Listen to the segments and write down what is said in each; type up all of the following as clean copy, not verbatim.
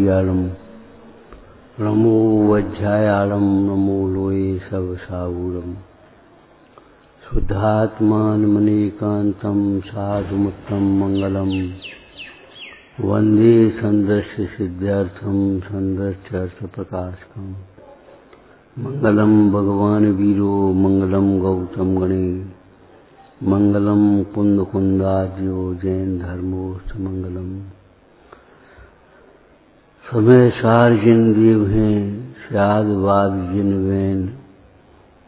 मलयालम नमो वज्रायालम नमो लोये सब सावूरम शुद्धात्मान मनीकांतम साधुमुत्तम मंगलम वंदे संदर्श सिद्धार्थम संदर्श प्रकाशकम मंगलम भगवान वीरो मंगलम गौतम गणे मंगलम कुंद कुंदाज्यो जैन धर्मोस्त मंगलम समय सार जिन देव हैं स्याद वाद जिन वैन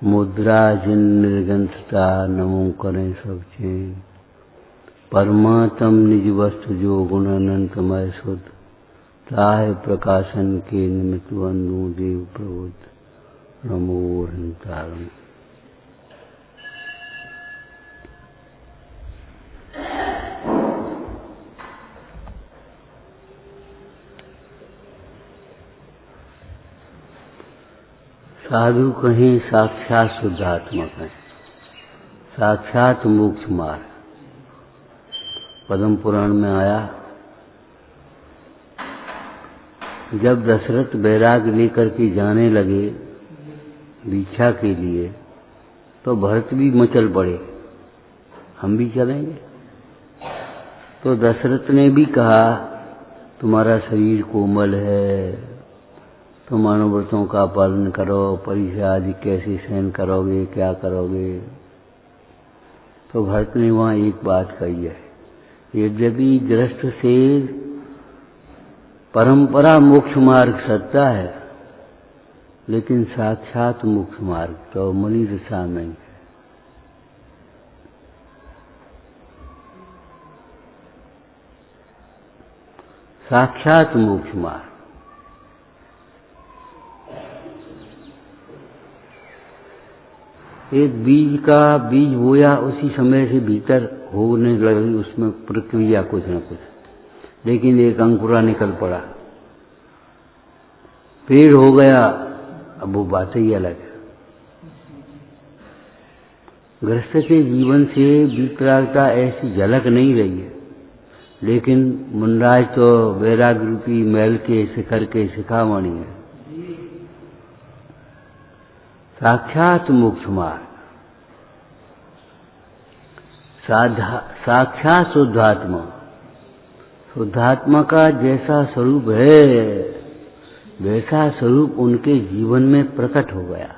मुद्रा जिन निर्गंथता नमो करें सब चैन परमात्म निज वस्तु जो गुण अनंतमय शुद्ध ताहे प्रकाशन के निमित्त वंदू देव प्रबुद्ध नमो हंतारम। साधु कहीं साक्षात शुद्धात्मक है, साक्षात मोक्ष मार्ग। पद्म पुराण में आया, जब दशरथ बैराग लेकर के जाने लगे दीक्षा के लिए, तो भरत भी मचल पड़े, हम भी चलेंगे। तो दशरथ ने भी कहा, तुम्हारा शरीर कोमल है, तुम अनुव्रतों का पालन करो, परीक्षा आदि कैसे सहन करोगे, क्या करोगे। तो भरत ने वहाँ एक बात कही है, यद्यपि गृहस्थ से परंपरा मोक्ष मार्ग सत्ता है, लेकिन साक्षात मोक्ष मार्ग तो मनी दशा में है। साक्षात मोक्ष मार्ग एक बीज का बीज बोया, उसी समय से भीतर होने लगी उसमें प्रक्रिया कुछ न कुछ, लेकिन एक अंकुरा निकल पड़ा, पेड़ हो गया। अब वो बात ही अलग है। गृहस्थ के जीवन से विपरागता ऐसी झलक नहीं रही है, लेकिन मुनराज तो वैराग रूपी महल के शिखर के शिखामणि है। साक्षात मोक्ष मार्ग, साक्षात शुद्धात्मा, शुद्धात्मा का जैसा स्वरूप है वैसा स्वरूप उनके जीवन में प्रकट हो गया।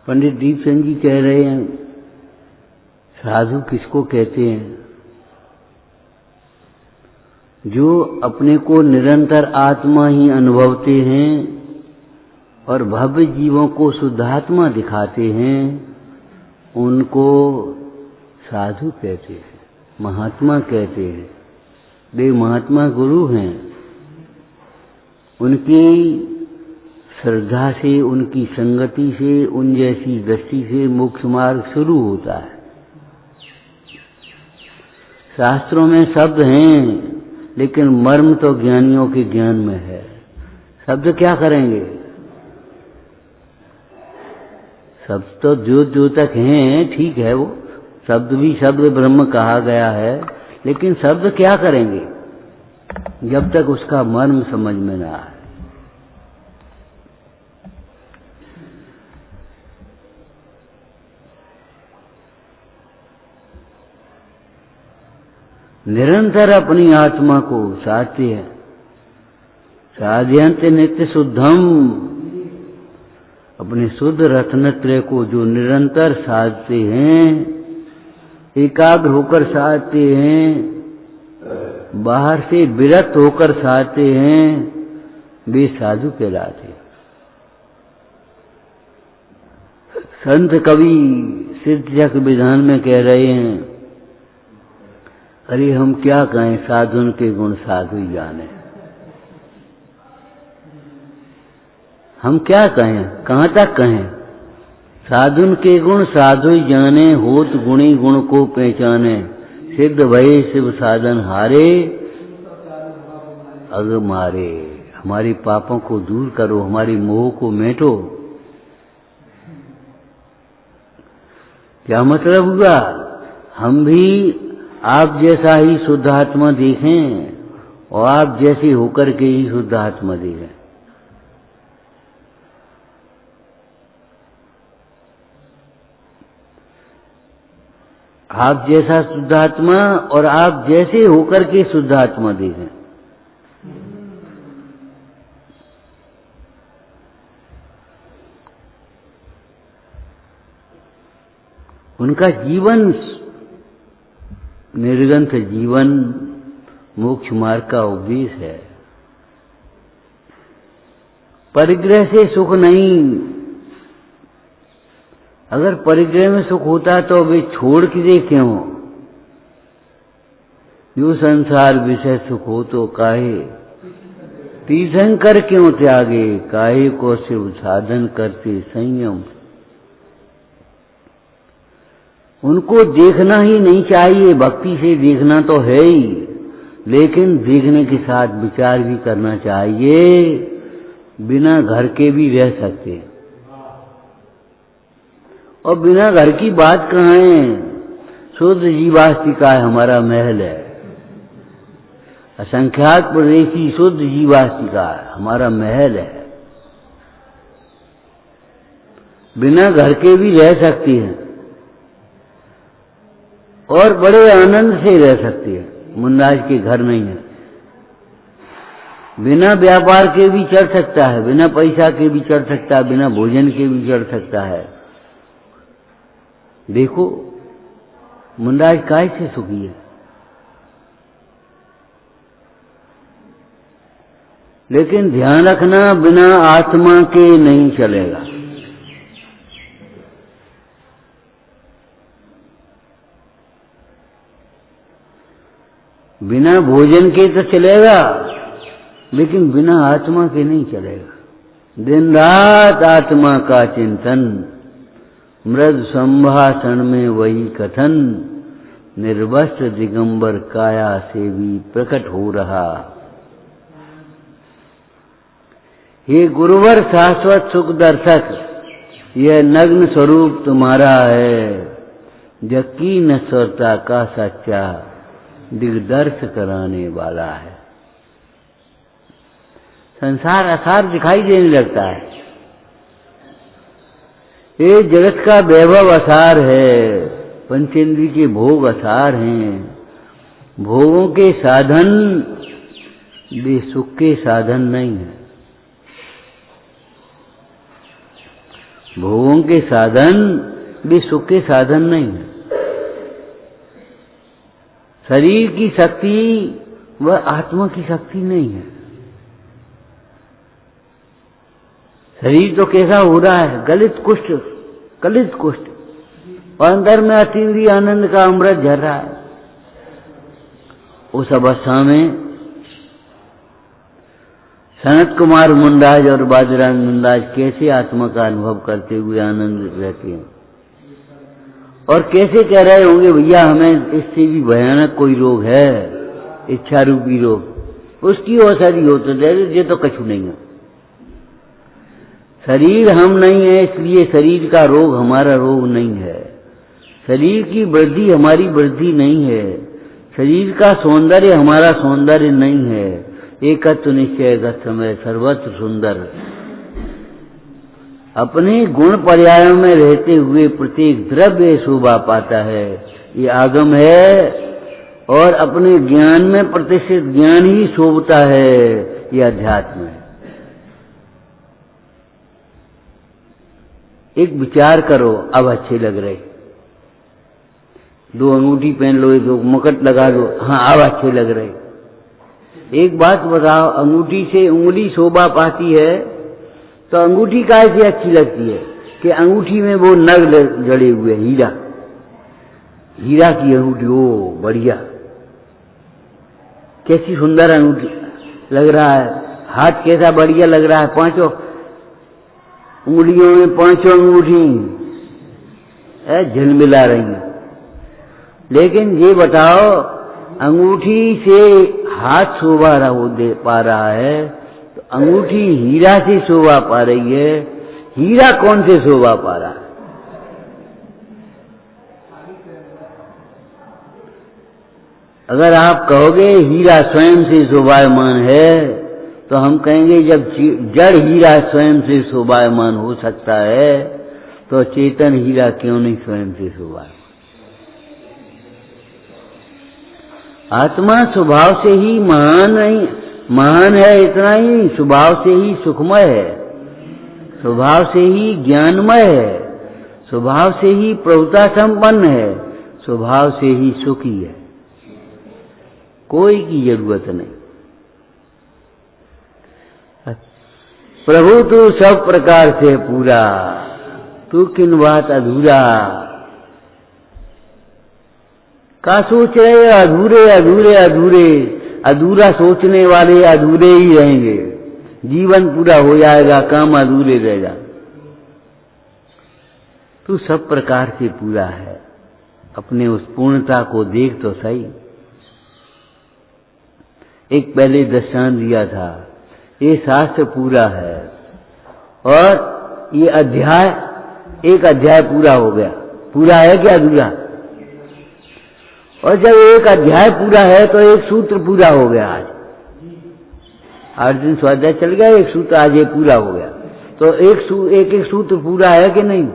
पंडित दीपचंद जी कह रहे हैं, साधु किसको कहते हैं? जो अपने को निरंतर आत्मा ही अनुभवते हैं और भव्य जीवों को शुद्धात्मा दिखाते हैं, उनको साधु कहते हैं, महात्मा कहते हैं। वे महात्मा गुरु हैं। उनकी श्रद्धा से, उनकी संगति से, उन जैसी दृष्टि से मोक्ष मार्ग शुरू होता है। शास्त्रों में शब्द हैं, लेकिन मर्म तो ज्ञानियों के ज्ञान में है। शब्द क्या करेंगे? शब्द तो जो तक हैं ठीक है, वो शब्द भी शब्द ब्रह्म कहा गया है, लेकिन शब्द क्या करेंगे जब तक उसका मर्म समझ में ना आए। निरंतर अपनी आत्मा को साधते हैं। साध्यंत नित्य शुद्धम, अपने शुद्ध रत्नत्रय को जो निरंतर साधते हैं, एकाग्र होकर साधते हैं, बाहर से विरक्त होकर साधते हैं, वे साधु कहलाते हैं। संत कवि सिद्धचक विधान में कह रहे हैं, अरे हम क्या कहें, साधुन के गुण साधु ही जाने। हम क्या कहें, कहाँ तक कहें? साधुन के गुण साधु ही जाने, होत गुणी गुण को पहचाने। सिद्ध भये शिव साधन हारे, अग मारे। हमारे पापों को दूर करो, हमारी मोह को मेटो। क्या मतलब हुआ? हम भी आप जैसा ही शुद्ध आत्मा देखें और आप जैसे होकर के ही शुद्ध आत्मा देखें। आप जैसा शुद्ध आत्मा और आप जैसे होकर के शुद्ध आत्मा देखें। उनका जीवन निर्ग्रंथ जीवन मोक्ष मार्ग का उपदेश है। परिग्रह से सुख नहीं। अगर परिग्रह में सुख होता तो वे छोड़ के दे क्यों? यो संसार विषय सुख हो तो काहे, तीर्थंकर क्यों त्यागे, काहे को शिव साधन करते संयम। उनको देखना ही नहीं चाहिए, भक्ति से देखना तो है ही, लेकिन देखने के साथ विचार भी करना चाहिए। बिना घर के भी रह सकते हैं और बिना घर की बात कहाँ है। शुद्ध जीवास्तिका हमारा महल है, असंख्यात प्रदेशी शुद्ध जीवास्तिका हमारा महल है। बिना घर के भी रह सकती है और बड़े आनंद से रह सकती है। मुन्नाज के घर नहीं है। बिना व्यापार के भी चढ़ सकता है, बिना पैसा के भी चढ़ सकता है, बिना भोजन के भी चढ़ सकता है। देखो मुन्नाज काय से सुखी है। लेकिन ध्यान रखना, बिना आत्मा के नहीं चलेगा। बिना भोजन के तो चलेगा, लेकिन बिना आत्मा के नहीं चलेगा। दिन रात आत्मा का चिंतन, मृद संभाषण में वही कथन, निर्वस्त्र दिगंबर काया से भी प्रकट हो रहा। हे गुरुवर शाश्वत सुख दर्शक, यह नग्न स्वरूप तुम्हारा है, जकी नश्वरता का सच्चा दिग्दर्श कराने वाला है। संसार असार दिखाई देने लगता है। ये जगत का वैभव असार है, पंचेंद्रिय के भोग असार हैं। भोगों के साधन वे सुख के साधन नहीं है। भोगों के साधन वे सुख के साधन नहीं है। शरीर की शक्ति वह आत्मा की शक्ति नहीं है। शरीर तो कैसा हो रहा है, गलित कुष्ठ, कलित कुष्ठ, और अंदर में अतीन्द्रिय आनंद का अमृत झर रहा है। उस अवस्था में सनत कुमार मुंडाज और बाजीराव मुंडाज कैसे आत्मा का अनुभव करते हुए आनंद रहते हैं, और कैसे कह रहे होंगे भैया हमें इससे भी भयानक कोई रोग है, इच्छा रूपी रोग, उसकी औषधि हो तो दे, ये तो कछु नहीं है। शरीर हम नहीं है, इसलिए शरीर का रोग हमारा रोग नहीं है। शरीर की वृद्धि हमारी वृद्धि नहीं है। शरीर का सौंदर्य हमारा सौंदर्य नहीं है। एकत्व निश्चय समय सर्वत्र सुंदर। अपने गुण पर्यायों में रहते हुए प्रत्येक द्रव्य शोभा पाता है, ये आगम है। और अपने ज्ञान में प्रतिष्ठित ज्ञान ही शोभता है, ये अध्यात्म है। एक विचार करो, अब अच्छे लग रहे, दो अंगूठी पहन लो, दो मुकुट लगा दो, हाँ अब अच्छे लग रहे। एक बात बताओ, अंगूठी से उंगली शोभा पाती है तो अंगूठी कैसे अच्छी लगती है कि अंगूठी में वो नग जड़े हुए, हीरा, हीरा की अंगूठी, ओ बढ़िया, कैसी सुंदर अंगूठी लग रहा है। हाथ कैसा बढ़िया लग रहा है, पांचों उंगलियों में पांचों अंगूठी झिलमिला रही है। लेकिन ये बताओ, अंगूठी से हाथ शोभा दे पा रहा है तो अंगूठी हीरा से शोभा पा रही है, हीरा कौन से शोभा पा रहा है? अगर आप कहोगे हीरा स्वयं से शोभायमान है, तो हम कहेंगे जब जड़ हीरा स्वयं से शोभायमान हो सकता है, तो चेतन हीरा क्यों नहीं स्वयं से शोभायमान? आत्मा स्वभाव से ही महान है, इतना ही स्वभाव से ही सुखमय है, स्वभाव से ही ज्ञानमय है, स्वभाव से ही प्रभुता संपन्न है, स्वभाव से ही सुखी है, कोई की जरूरत नहीं। प्रभु तू सब प्रकार से पूरा, तू किन बात अधूरा। का सोच रहे अधूरे अधूरे अधूरे, अधूरा सोचने वाले अधूरे ही रहेंगे। जीवन पूरा हो जाएगा, काम अधूरे रहेगा। तू सब प्रकार से पूरा है, अपने उस पूर्णता को देख तो सही। एक पहले दृष्टांत दिया था, ये शास्त्र पूरा है और ये अध्याय, एक अध्याय पूरा हो गया। पूरा है क्या अधूरा? और जब एक अध्याय पूरा है तो एक सूत्र पूरा हो गया। आज 8 दिन स्वाध्याय चल गया, एक सूत्र आज ये पूरा हो गया। तो एक सूत्र पूरा है कि नहीं?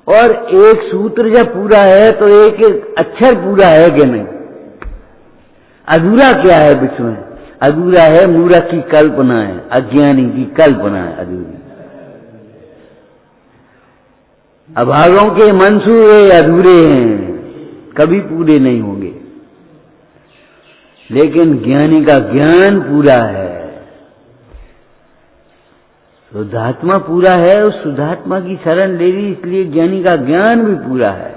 और एक सूत्र जब पूरा है तो एक एक अक्षर पूरा है कि नहीं? अधूरा क्या है बीच में? अधूरा है मूर्ख की कल्पना है, अज्ञानी की कल्पना है अधूरी। अभागों के मंसूबे अधूरे हैं, कभी पूरे नहीं होंगे। लेकिन ज्ञानी का ज्ञान पूरा है, शुद्धात्मा पूरा है, उस शुद्धात्मा की शरण ले ली, इसलिए ज्ञानी का ज्ञान भी पूरा है।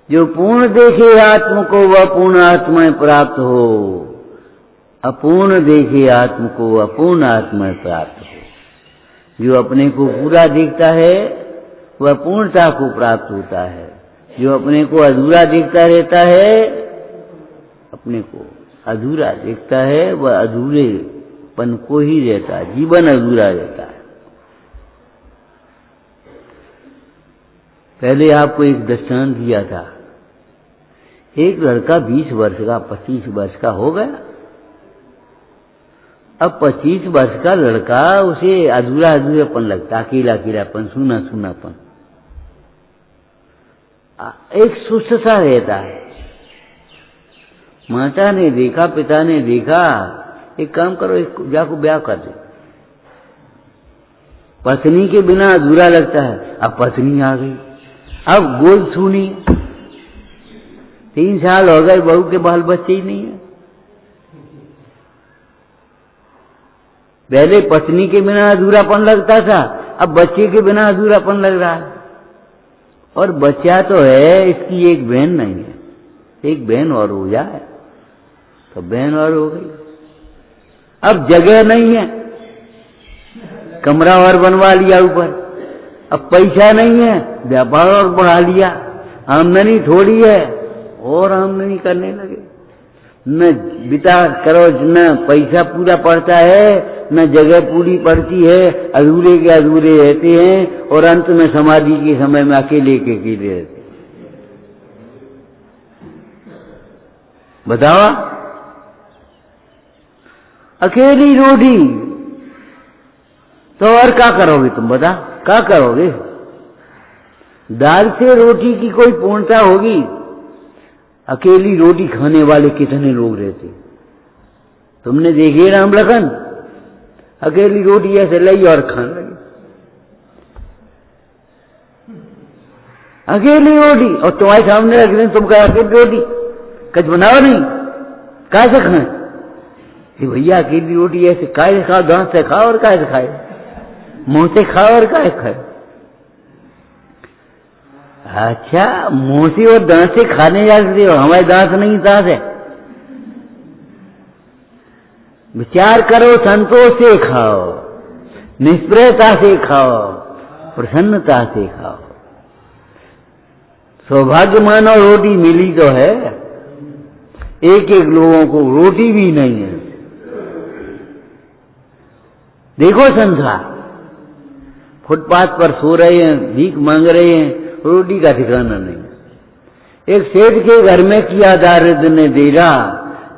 जो पूर्ण देखे आत्म को वह पूर्ण आत्मा प्राप्त हो, अपूर्ण देखे आत्म को अपूर्ण आत्मा प्राप्त हो। जो अपने को पूरा देखता है वह पूर्णता को प्राप्त होता है, जो अपने को अधूरा देखता रहता है, अपने को अधूरा देखता है, वह अधूरेपन को ही रहता है, जीवन अधूरा रहता है। पहले आपको एक दृष्टांत दिया था, एक लड़का 20 वर्ष का 25 वर्ष का हो गया। अब 25 वर्ष का लड़का, उसे अधूरा अधूरापन लगता, अकेला अकेलापन, सूना सूनापन, एक सुस्त सा रहता है। माता ने देखा, पिता ने देखा, एक काम करो, एक जाको ब्याह कर दो। पत्नी के बिना अधूरा लगता है। अब पत्नी आ गई, अब गोद सुनी, 3 साल हो गए, बहू के बाल बच्चे ही नहीं है। पहले पत्नी के बिना अधूरापन लगता था, अब बच्चे के बिना अधूरापन लग रहा है। और बच्चा तो है, इसकी एक बहन नहीं है, एक बहन और हो जाए तो बहन और हो गई। अब जगह नहीं है, कमरा और बनवा लिया ऊपर। अब पैसा नहीं है, व्यापार और बढ़ा लिया। आमदनी थोड़ी है और आमदनी करने लगे। न बिता करो, न पैसा पूरा पड़ता है, न जगह पूरी पड़ती है, अधूरे के अधूरे रहते हैं और अंत में समाधि के समय में अकेले के अकेले रहते। बताओ, अकेली रोटी तो और क्या करोगे तुम? बता, क्या करोगे? दाल से रोटी की कोई पूर्णता होगी? अकेली रोटी खाने वाले कितने लोग रहते? तुमने देखिए राम लखन, अकेली रोटी ऐसे लाई और खाने लगे। अकेली रोटी, और तुम्हारे सामने रख दें, तुम कह अकेली रोटी कुछ बनाओ नहीं, कैसे खाए? भैया अकेली रोटी ऐसे काय खाओ, दांत से खाओ और कैसे खाए? मुंह से खाओ और कैसे खाए? अच्छा, मुंह से और दांत से खाने जाते हो, हमारे दांत नहीं, दांत है। विचार करो, संतोष से खाओ, निष्प्रयता से खाओ, प्रसन्नता से खाओ। सौभाग्य मानो रोटी मिली तो है, एक एक लोगों को रोटी भी नहीं है। देखो संसार, फुटपाथ पर सो रहे हैं, भीख मांग रहे हैं, रोटी का ठिकाना नहीं। एक सेठ के घर में किया दारिद्र ने डेरा,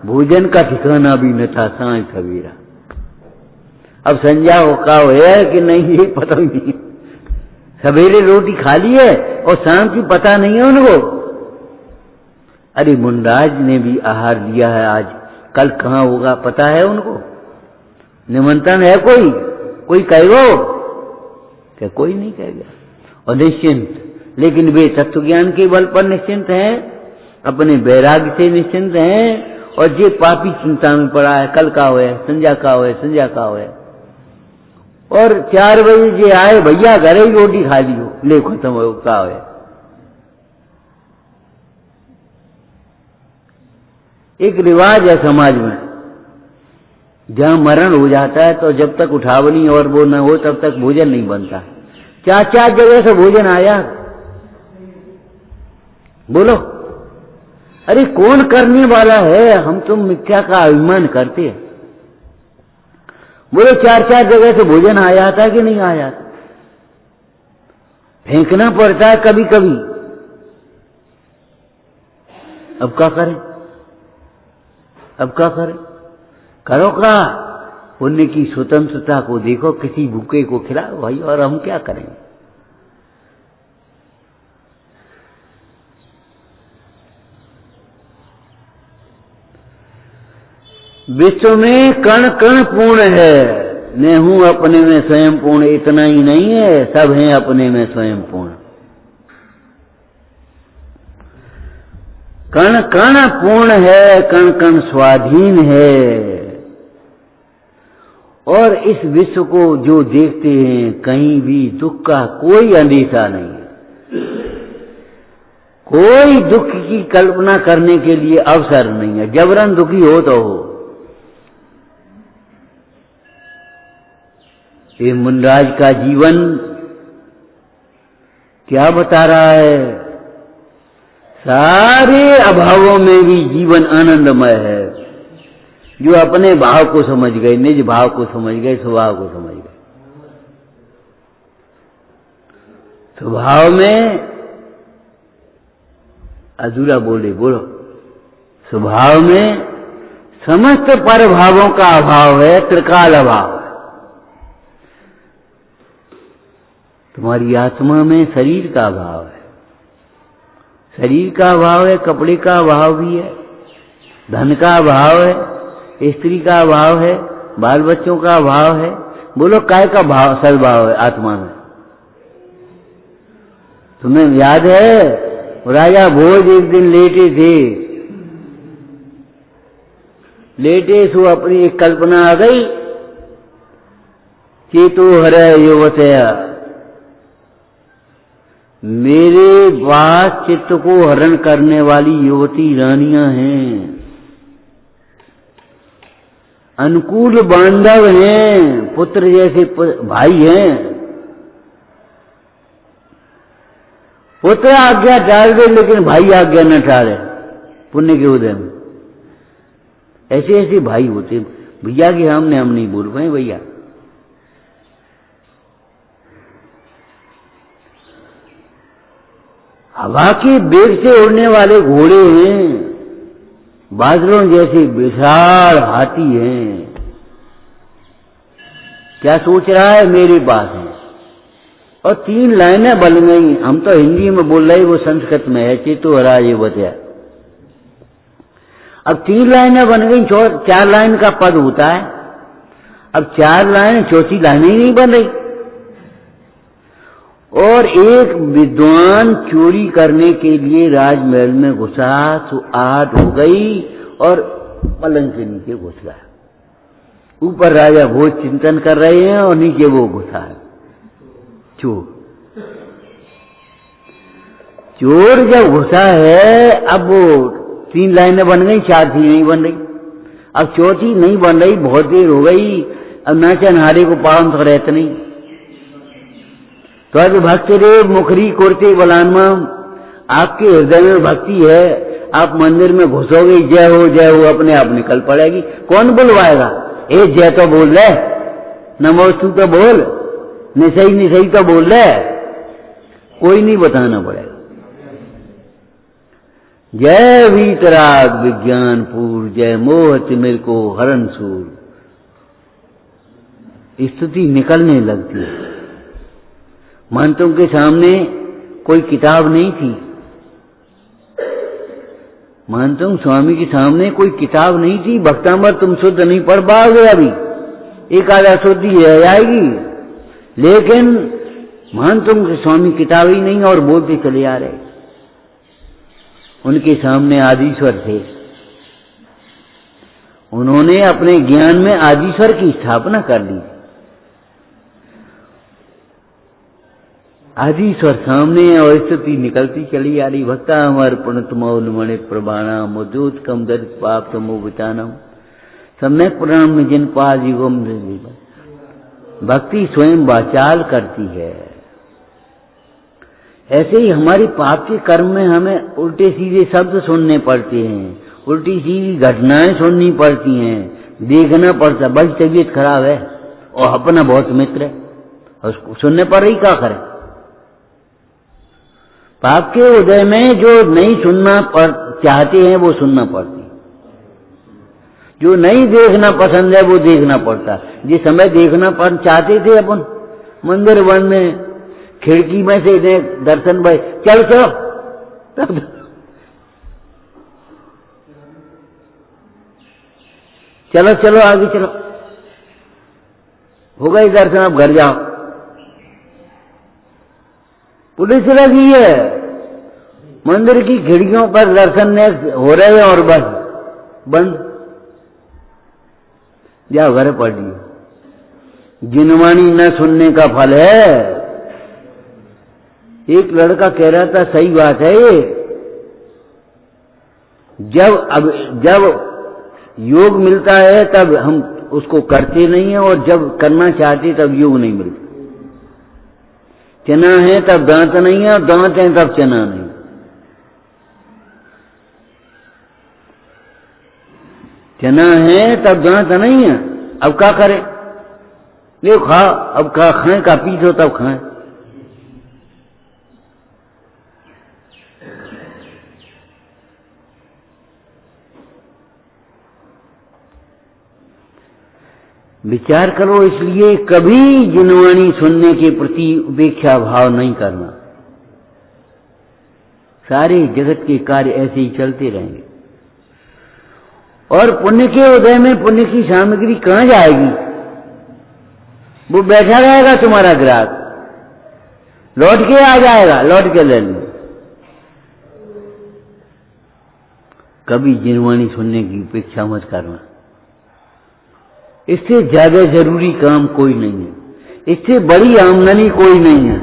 भोजन का ठिकाना भी न था सांझ सवेरा। अब संजा का है कि नहीं ये पता ही नहीं। सवेरे रोटी खा ली है और शाम की पता नहीं है उनको। अरे मुंडाज ने भी आहार लिया है आज, कल कहाँ होगा पता है उनको? निमंत्रण है कोई कहेगा क्या? कोई नहीं कहेगा। और निश्चिंत, लेकिन वे तत्व ज्ञान के बल पर निश्चिंत हैं, अपने वैराग्य से निश्चिंत हैं। और जे पापी चिंता में पड़ा है, कल का होए, संजा का होए, संजा का होए। और 4 बजे जे आए, भैया घरे ही रोटी खा लियो, ले खत्म हो का होए। एक रिवाज है समाज में, जहां मरण हो जाता है तो जब तक उठावनी और वो न हो तब तक भोजन नहीं बनता। 4 जगह से भोजन आया, बोलो अरे कौन करने वाला है? हम तुम मिथ्या का अभिमान करते हैं। बोलो 4 जगह से भोजन आ जाता है कि नहीं आ जाता? फेंकना पड़ता है कभी कभी। अब क्या करें? करो का पुण्य की स्वतंत्रता को देखो, किसी भूखे को खिलाओ भाई, और हम क्या करेंगे? विश्व में कण कण पूर्ण है, मैं हूं अपने में स्वयं पूर्ण। इतना ही नहीं है, सब हैं अपने में स्वयं पूर्ण। कण कण पूर्ण है, कण कण स्वाधीन है। और इस विश्व को जो देखते हैं, कहीं भी दुख का कोई अंदेशा नहीं है, कोई दुख की कल्पना करने के लिए अवसर नहीं है। जबरन दुखी हो तो हो। ये मुंडराज का जीवन क्या बता रहा है? सारे अभावों में भी जीवन आनंदमय है। जो अपने भाव को समझ गए, निज भाव को समझ गए, स्वभाव को समझ गए। स्वभाव में अधूरा बोलो। स्वभाव में समस्त पर भावों का अभाव है, त्रिकाल अभाव। तुम्हारी आत्मा में शरीर का अभाव है, शरीर का अभाव है, कपड़े का अभाव भी है, धन का अभाव है, स्त्री का अभाव है, बाल बच्चों का अभाव है। बोलो काय का भाव सद्भाव है आत्मा में? तुम्हें याद है राजा भोज एक दिन लेटे सो अपनी एक कल्पना आ गई, चेतो हरे युवतया, मेरे पास चित्त को हरण करने वाली युवती रानियां हैं, अनुकूल बांधव हैं, पुत्र जैसे भाई हैं। पुत्र आज्ञा टाल दे लेकिन भाई आज्ञा न टाले, पुण्य के उदय में ऐसे ऐसे भाई होते। भैया के सामने हम नहीं बोल पाए भैया। हवा के वेग से उड़ने वाले घोड़े हैं, बादलों जैसे विशाल हाथी हैं। क्या सोच रहा है? मेरे पास है। और 3 लाइनें बन गई। हम तो हिंदी में बोल रहे, वो संस्कृत में है, चेतो हरा ये बताया। अब 3 लाइनें बन गई, 4 लाइन का पद होता है। अब 4 लाइन, 4थी लाइन ही नहीं बन रही। और एक विद्वान चोरी करने के लिए राजमहल में घुसा तो 8 हो गई और पलंग के नीचे घुस गया। ऊपर राजा भोज चिंतन कर रहे हैं और नीचे वो घुसा है चोर जब घुसा है, अब वो 3 लाइनें बन गई, 4 थी नहीं बन रही। अब 4थी नहीं बन रही, बहुत देर हो गई। अब नाचा नहारे को पावन तो रहते नहीं। तो आज भक्त रे मुखरी कोरते बलानमा, आपके हृदय में भक्ति है, आप मंदिर में घुसोगे, जय हो अपने आप निकल पड़ेगी। कौन बुलवाएगा? ए जय तो बोल रहे, नमोस्तु तो बोल, निसही निसही तो बोल रहे, कोई नहीं बताना पड़ेगा। जय वीतराग विज्ञानपुर, जय मोह तिमिर को हरण सूर। स्तुति निकलने लगती है। महंतों के सामने कोई किताब नहीं थी, महंतों स्वामी के सामने कोई किताब नहीं थी। भक्तामर तुम शुद्ध नहीं पढ़ पाओगे, अभी एक आधा शुद्धि रह जाएगी, लेकिन महंतों के स्वामी किताब ही नहीं और बोलते चले आ रहे। उनके सामने आदिश्वर थे, उन्होंने अपने ज्ञान में आदिश्वर की स्थापना कर ली। आदिश्वर सामने और स्तुति निकलती चली आ रही। भक्ता अमर पुण्यतमौल मणि प्रबाणा मुद्योत कम दरित पाप तमो वितानम सम्यक प्रणाम में जिन पाजीवम। भक्ति स्वयं वाचाल करती है। ऐसे ही हमारी पाप के कर्म में हमें उल्टे सीधे शब्द सुनने पड़ते हैं, उल्टी सीधी घटनाएं सुननी पड़ती हैं, देखना पड़ता। बस तबीयत खराब है और अपना बहुत मित्र है, उसको सुनने पर ही क्या करें। पाप के उदय में जो नहीं सुनना चाहते हैं वो सुनना पड़ती, जो नहीं देखना पसंद है वो देखना पड़ता। जिस समय देखना चाहते थे अपन मंदिर वन में खिड़की में से दर्शन भाई चलो चलो, चलो चलो आगे चलो, हो गई दर्शन, अब घर जाओ। पुलिस लगी है, मंदिर की खिड़कियों पर दर्शन हो रहे हैं और बस बंद, जाओ घर पढ़ लियो। जिनवाणी न सुनने का फल है। एक लड़का कह रहा था, सही बात है ये, जब योग मिलता है तब हम उसको करते नहीं है, और जब करना चाहते तब योग नहीं मिलता। चना है तब दांत नहीं है, और दांत है तब चना नहीं। चना है तब दांत नहीं है, अब क्या करें? ले खा, अब खाएं का पीछो तब खाएं। विचार करो, इसलिए कभी जिनवाणी सुनने के प्रति उपेक्षा भाव नहीं करना। सारे जगत के कार्य ऐसे ही चलते रहेंगे, और पुण्य के उदय में पुण्य की सामग्री कहां जाएगी? वो बैठा रहेगा तुम्हारा ग्राहक, लौट के आ जाएगा, लौट के ले लो। कभी जिनवाणी सुनने की उपेक्षा मत करना। इससे ज्यादा जरूरी काम कोई नहीं है, इससे बड़ी आमदनी कोई नहीं है,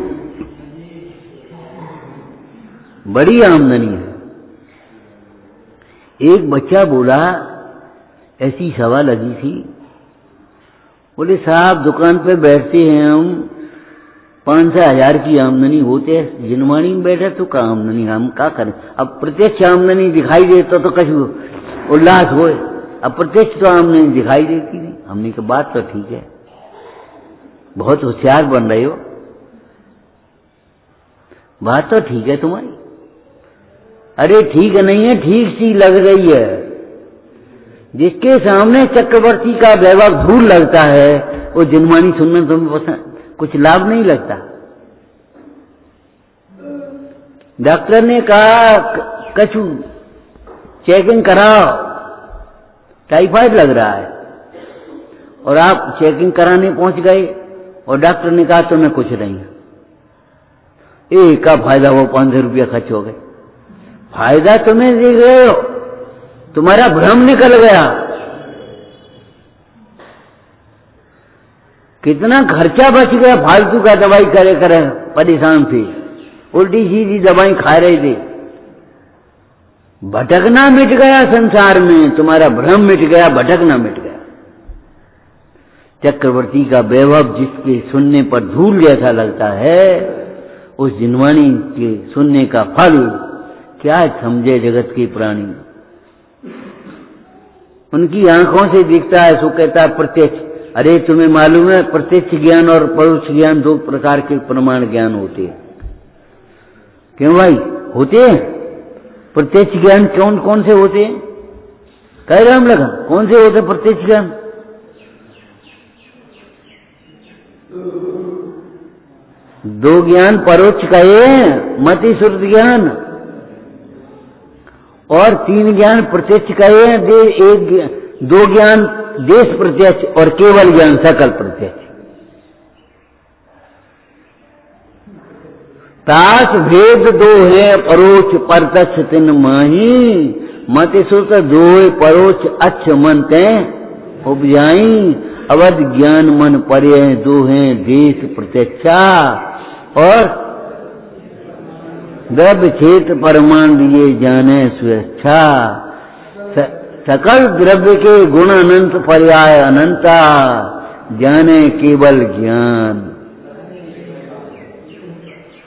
बड़ी आमदनी है। एक बच्चा बोला, ऐसी सभा लगी थी, बोले साहब दुकान पे बैठते हैं हम, 5-6 हजार की आमदनी होते है, जिनवाणी में बैठे तो क्या आमदनी, हम क्या करें? अब प्रत्यक्ष आमदनी दिखाई देता तो कछु उल्लास होए, अब प्रत्यक्ष तो आमदनी दिखाई देती नहीं। हमने कहा बात तो ठीक है, बहुत होशियार बन रहे हो, बात तो ठीक है तुम्हारी। अरे ठीक नहीं है, ठीक सी लग रही है। जिसके सामने चक्रवर्ती का वैभव धूल लगता है, वो जिनवाणी सुनने तुम्हें पसंद कुछ लाभ नहीं लगता। डॉक्टर ने कहा कछु चेकिंग कराओ, टाइफाइड लग रहा है, और आप चेकिंग कराने पहुंच गए और डॉक्टर ने कहा तुम्हें कुछ नहीं। एक का फायदा वो 500 रुपया खर्च हो गए। फायदा तुम्हें देख रहे हो, तुम्हारा भ्रम निकल गया। कितना खर्चा बच गया, फालतू का दवाई करे करे परेशान थे, उल्टी सीधी दवाई खा रहे थे। भटकना मिट गया संसार में, तुम्हारा भ्रम मिट गया, भटकना मिट गया। चक्रवर्ती का वैभव जिसके सुनने पर धूल जैसा लगता है, उस जिनवाणी के सुनने का फल क्या समझे जगत के प्राणी। उनकी आंखों से दिखता है, सो कहता है प्रत्यक्ष, अरे तुम्हें मालूम है प्रत्यक्ष ज्ञान और परोक्ष ज्ञान दो प्रकार के प्रमाण ज्ञान होते हैं। क्यों भाई होते हैं? प्रत्यक्ष ज्ञान कौन कौन से होते हैं? कह रहे हम लगा कौन से होते प्रत्यक्ष ज्ञान? दो ज्ञान परोक्ष कहे, मति श्रुत ज्ञान, और तीन ज्ञान प्रत्यक्ष कहे हैं। दो ज्ञान देश प्रत्यक्ष और केवल ज्ञान सकल प्रत्यक्ष। तास भेद दो है परोक्ष प्रत्यक्ष तिन माही, मति श्रुत दो परोक्ष अच्छ मन तय उपजाई। अवध ज्ञान मन परे दो हैं देश प्रत्यक्षा, और द्रव्य क्षेत्र परमाण दिए जाने स्वेच्छा। सकल द्रव्य के गुण अनंत पर्याय अनंता, जाने केवल ज्ञान।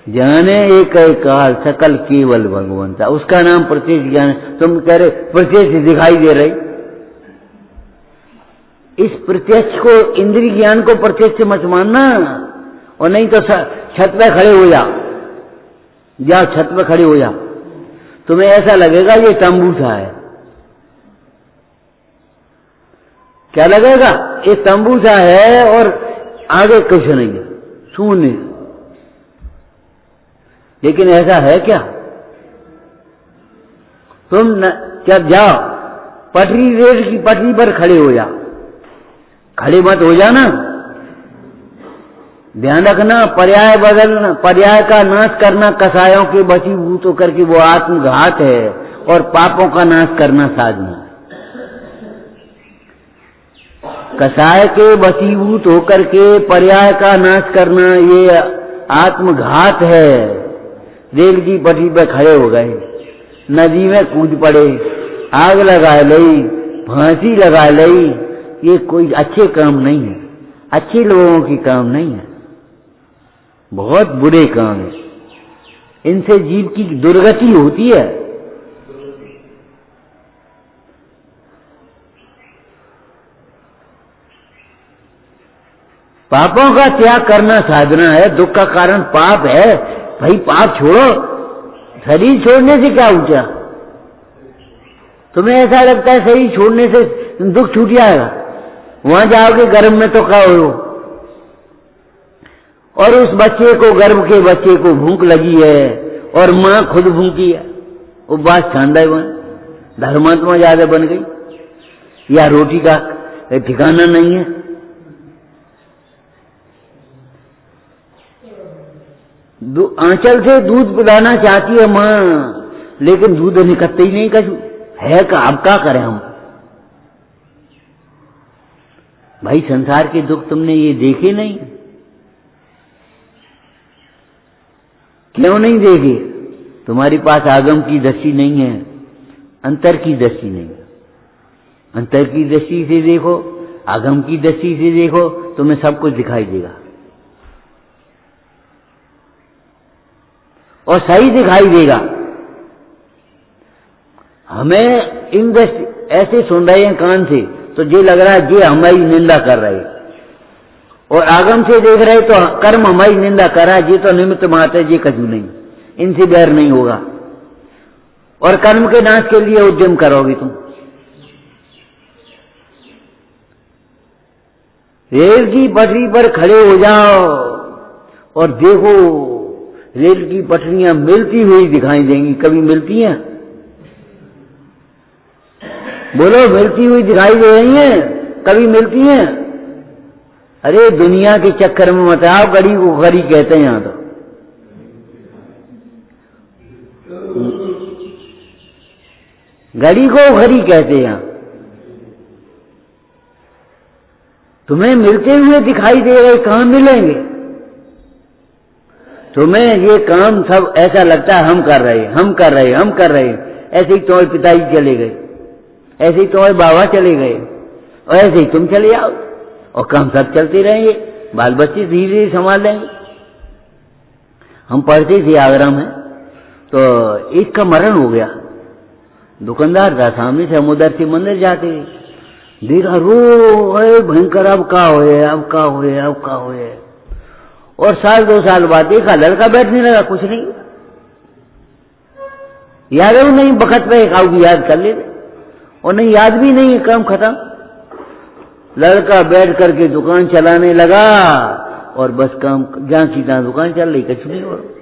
जाने एक काल सकल केवल भगवंता, उसका नाम प्रत्यक्ष ज्ञान। तुम कह रहे प्रत्यक्ष दिखाई दे रही, इस प्रत्यक्ष को इंद्रिय ज्ञान को प्रत्यक्ष मत मानना। और नहीं तो छत पे खड़े हो जाओ छत पे खड़े हो जाओ, तुम्हें ऐसा लगेगा ये तंबू सा है। क्या लगेगा? ये तंबू सा है और आगे कुछ नहीं है, शून्य। लेकिन ऐसा है क्या? तुम जब जाओ पटरी, रेल की पटरी पर खड़े हो जाओ, खड़े मत हो जाना। ध्यान रखना, पर्याय बदलना, पर्याय का नाश करना कसायों के वशीभूत होकर के वो आत्मघात है, और पापों का नाश करना साधना है। कसाय के वशीभूत होकर के पर्याय का नाश करना ये आत्मघात है। रेल की पटरी पर खड़े हो गए, नदी में कूद पड़े, आग लगा लई, फांसी लगा लई, ये कोई अच्छे काम नहीं है, अच्छे लोगों की काम नहीं है, बहुत बुरे काम है। इनसे जीव की दुर्गति होती है। पापों का त्याग करना साधना है। दुख का कारण पाप है, भाई पाप छोड़ो। शरीर छोड़ने से क्या ऊंचा? तुम्हें ऐसा लगता है शरीर छोड़ने से दुख छूट जाएगा? वहां जाओगे गर्भ में तो क्या हो, और उस बच्चे को, गर्भ के बच्चे को भूख लगी है और मां खुद भूखी है, उपवास छांदा बन, धर्मात्मा ज्यादा बन गई, या रोटी का ठिकाना नहीं है। आंचल से दूध पिलाना चाहती है मां, लेकिन दूध निकलते ही नहीं कछु है का। अब क्या करें हम? भाई संसार के दुख तुमने ये देखे नहीं? क्यों नहीं देखे? तुम्हारे पास आगम की दृष्टि नहीं है, अंतर की दृष्टि नहीं है। अंतर की दृष्टि से देखो, आगम की दृष्टि से देखो, तुम्हें सब कुछ दिखाई देगा, और सही दिखाई देगा। हमें इन दृष्टि ऐसे सुन रहे हैं कान से, तो ये लग रहा है ये हमारी निंदा कर रहे हैं, और आगम से देख रहे तो कर्म हमारी निंदा कर रहा है, ये तो निमित्त मात्र है, ये कछु नहीं, इनसे बैर नहीं होगा। और कर्म के नाश के लिए उद्यम करोगे तुम। रेल की पटरी पर खड़े हो जाओ और देखो, रेल की पटरियां मिलती हुई दिखाई देंगी। कभी मिलती हैं? बोलो, मिलती हुई दिखाई दे रही हैं? कभी मिलती हैं? अरे दुनिया के चक्कर में मत आओ, घड़ी को घड़ी कहते हैं यहां तो। घड़ी को घड़ी कहते हैं यहां। तुम्हें मिलते हुए दिखाई दे रहे, कहां मिलेंगे? तुम्हें ये काम सब ऐसा लगता है हम कर रहे, हम कर रहे, हम कर रहे। ऐसे ही तुम्हारे पिताजी चले गए, ऐसे ही तुम्हारे बाबा चले गए, और ऐसे ही तुम चले आओ, और काम सब चलते रहेंगे। बाल बच्चे धीरे धीरे संभाल लेंगे। हम पढ़ते थे आगरा में, तो एक का मरण हो गया। दुकानदार था, सामने से हम उधर से मंदिर जाते थे, देखा रो अरे भयंकर, अब का होए, अब का होए, अब का होए। और साल 2 साल बाद देखा लड़का बैठने लगा, कुछ नहीं याद है, नहीं बखत पे एक आओगी याद कर ले, और नहीं याद भी नहीं है, काम खत्म। लड़का बैठ करके दुकान चलाने लगा और बस काम जहां की तहां दुकान चल रही, कुछ नहीं हो रहा।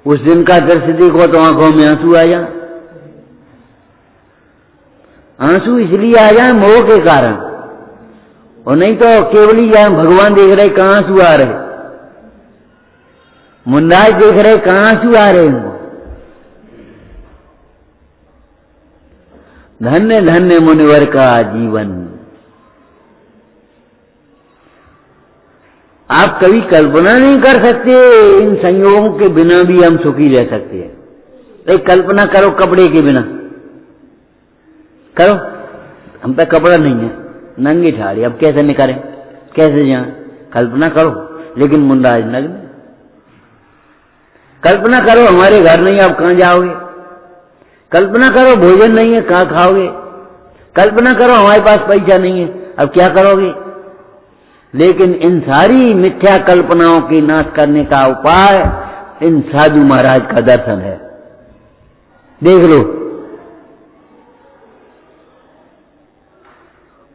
उस दिन का दृश्य देखो तो आंखों में आंसू आ जाए। आंसू इसलिए आ जाए मोह के कारण, और नहीं तो केवल ही जाए भगवान देख रहे कहां आंसू आ रहे, मुंडाज देख रहे कहां आंसू आ रहे हैं। धन्य धन्य मुनिवर का जीवन। आप कभी कल्पना नहीं कर सकते, इन संयोगों के बिना भी हम सुखी रह सकते हैं। एक कल्पना करो कपड़े के बिना, करो, हम पे कपड़ा नहीं है, नंगी ठाड़ी, अब कैसे निकलें, कैसे जाएं? कल्पना करो, लेकिन मुंडाज नग्न। कल्पना करो हमारे घर नहीं, आप कहां जाओगे? कल्पना करो भोजन नहीं है, कहां खाओगे? कल्पना करो हमारे पास पैसा नहीं है, अब क्या करोगे? लेकिन इन सारी मिथ्या कल्पनाओं की नाश करने का उपाय इन साधु महाराज का दर्शन है। देख लो,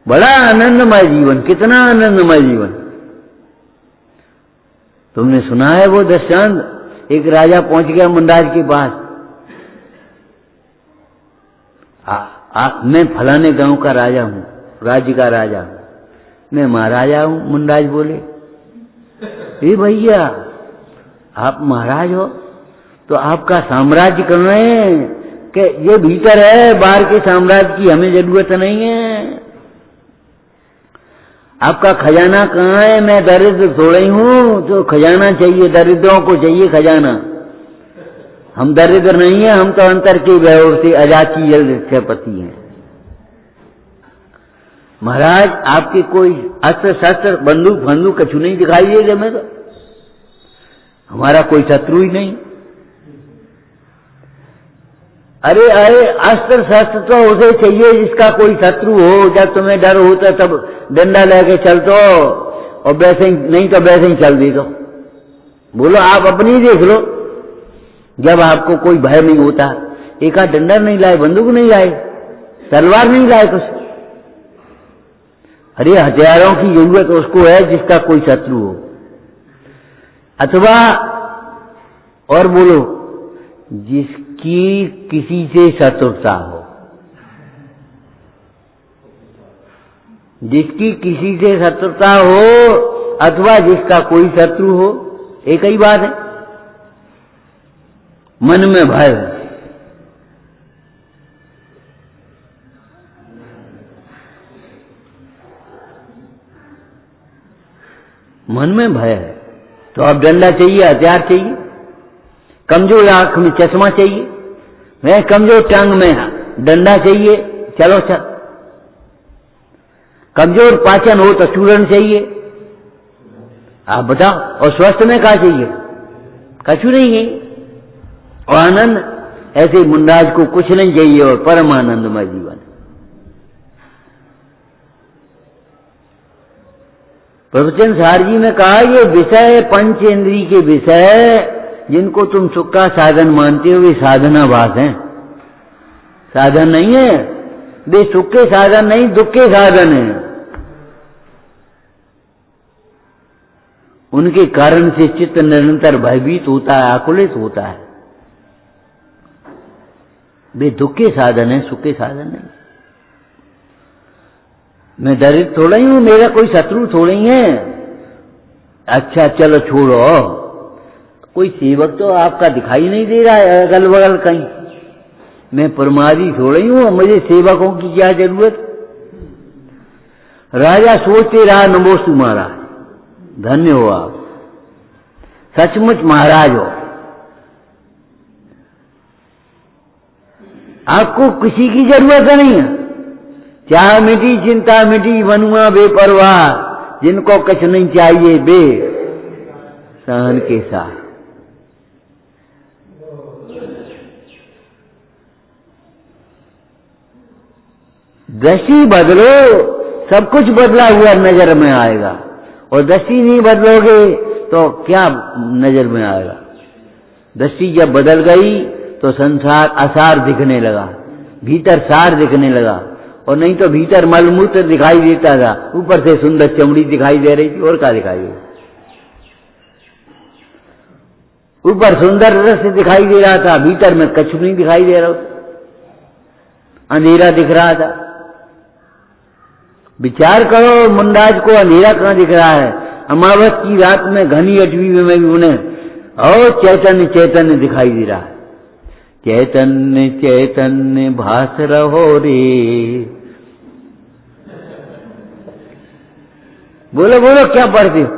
बड़ा आनंदमय जीवन, कितना आनंदमय जीवन। तुमने सुना है वो दृष्टांत, एक राजा पहुंच गया मुंडाज के पास, मैं फलाने गांव का राजा हूं, राज्य का राजा हूं, मैं महाराजा हूं। मुंडाज बोले, ए भैया आप महाराज हो तो आपका साम्राज्य कहाँ है? कि ये भीतर है, बाहर के साम्राज्य की हमें जरूरत नहीं है। आपका खजाना कहाँ है? मैं दरिद्र थोड़ा ही हूं तो खजाना चाहिए, दरिद्रों को चाहिए खजाना। हम दरिद्र नहीं है, हम तो अंतर के वैभव से अजाची जलपति हैं। महाराज आपके कोई अस्त्र शस्त्र बंदूक फंदूक कछु नहीं दिखाई देगा, मैं तो हमारा कोई शत्रु ही नहीं। अरे अरे अस्त्र शस्त्र तो उसे चाहिए जिसका कोई शत्रु हो, जब तुम्हें डर होता तब डंडा लेके चलतो, और वैसे ही नहीं तो वैसे ही चल दे दो। बोलो आप अपनी देख लो, जब आपको कोई भय नहीं होता, एक आध डंडा नहीं लाए, बंदूक नहीं लाए, तलवार नहीं लाए कुछ। अरे हथियारों की जरूरत उसको है जिसका कोई शत्रु हो, अथवा और बोलो जिसकी किसी से शत्रुता हो, जिसकी किसी से शत्रुता हो अथवा जिसका कोई शत्रु हो, एक ही बात है। मन में भय, मन में भय है तो अब डंडा चाहिए, हथियार चाहिए। कमजोर आंख में चश्मा चाहिए, मैं कमजोर टांग में डंडा चाहिए, चलो चल। कमजोर पाचन हो तो चूर्ण चाहिए, आप बताओ। और स्वस्थ में क्या चाहिए? कछु नहीं है। और आनंद, ऐसे मुंडाज को कुछ नहीं चाहिए और परम आनंदमय जीवन। प्रवचन सार जी ने कहा ये विषय पंच इंद्री के विषय जिनको तुम सुख का साधन मानते हो वे साधनाभास हैं, साधन नहीं है। वे सुख के साधन नहीं, दुख के साधन है। उनके कारण से चित्त निरंतर भयभीत होता है, आकुलित होता है। वे दुख के साधन है, सुख के साधन नहीं। मैं दरिद्र थोड़ा ही हूं, मेरा कोई शत्रु थोड़ा ही है। अच्छा चलो छोड़ो, कोई सेवक तो आपका दिखाई नहीं दे रहा है अगल बगल कहीं। मैं परमारी थोड़ा ही हूं, मुझे सेवकों की क्या जरूरत? राजा सोचते रहा नमोस्तु महाराज, धन्य हो आप, सचमुच महाराज हो। आपको किसी की जरूरत नहीं है। चाह मिटी चिंता मिटी बनुआ बेपरवाह, जिनको कुछ नहीं चाहिए बे सहन के साथ। दृष्टि बदलो, सब कुछ बदला हुआ नजर में आएगा। और दृष्टि नहीं बदलोगे तो क्या नजर में आएगा? दृष्टि जब बदल गई तो संसार असार दिखने लगा, भीतर सार दिखने लगा। और नहीं तो भीतर मलमूत्र दिखाई देता था, ऊपर से सुंदर चमड़ी दिखाई दे रही थी, और क्या दिखाई दे? ऊपर सुंदर रस दिखाई दे रहा था, भीतर में कछु नहीं दिखाई दे रहा, अंधेरा दिख रहा था। विचार करो, मुंडाज को अंधेरा कहाँ दिख रहा है? अमावस की रात में घनी अटवी में भी उन्हें और चैतन्य चैतन्य दिखाई दे रहा है। चैतन्य चैतन्य भास रहो रे। बोलो बोलो, क्या पढ़ते हो?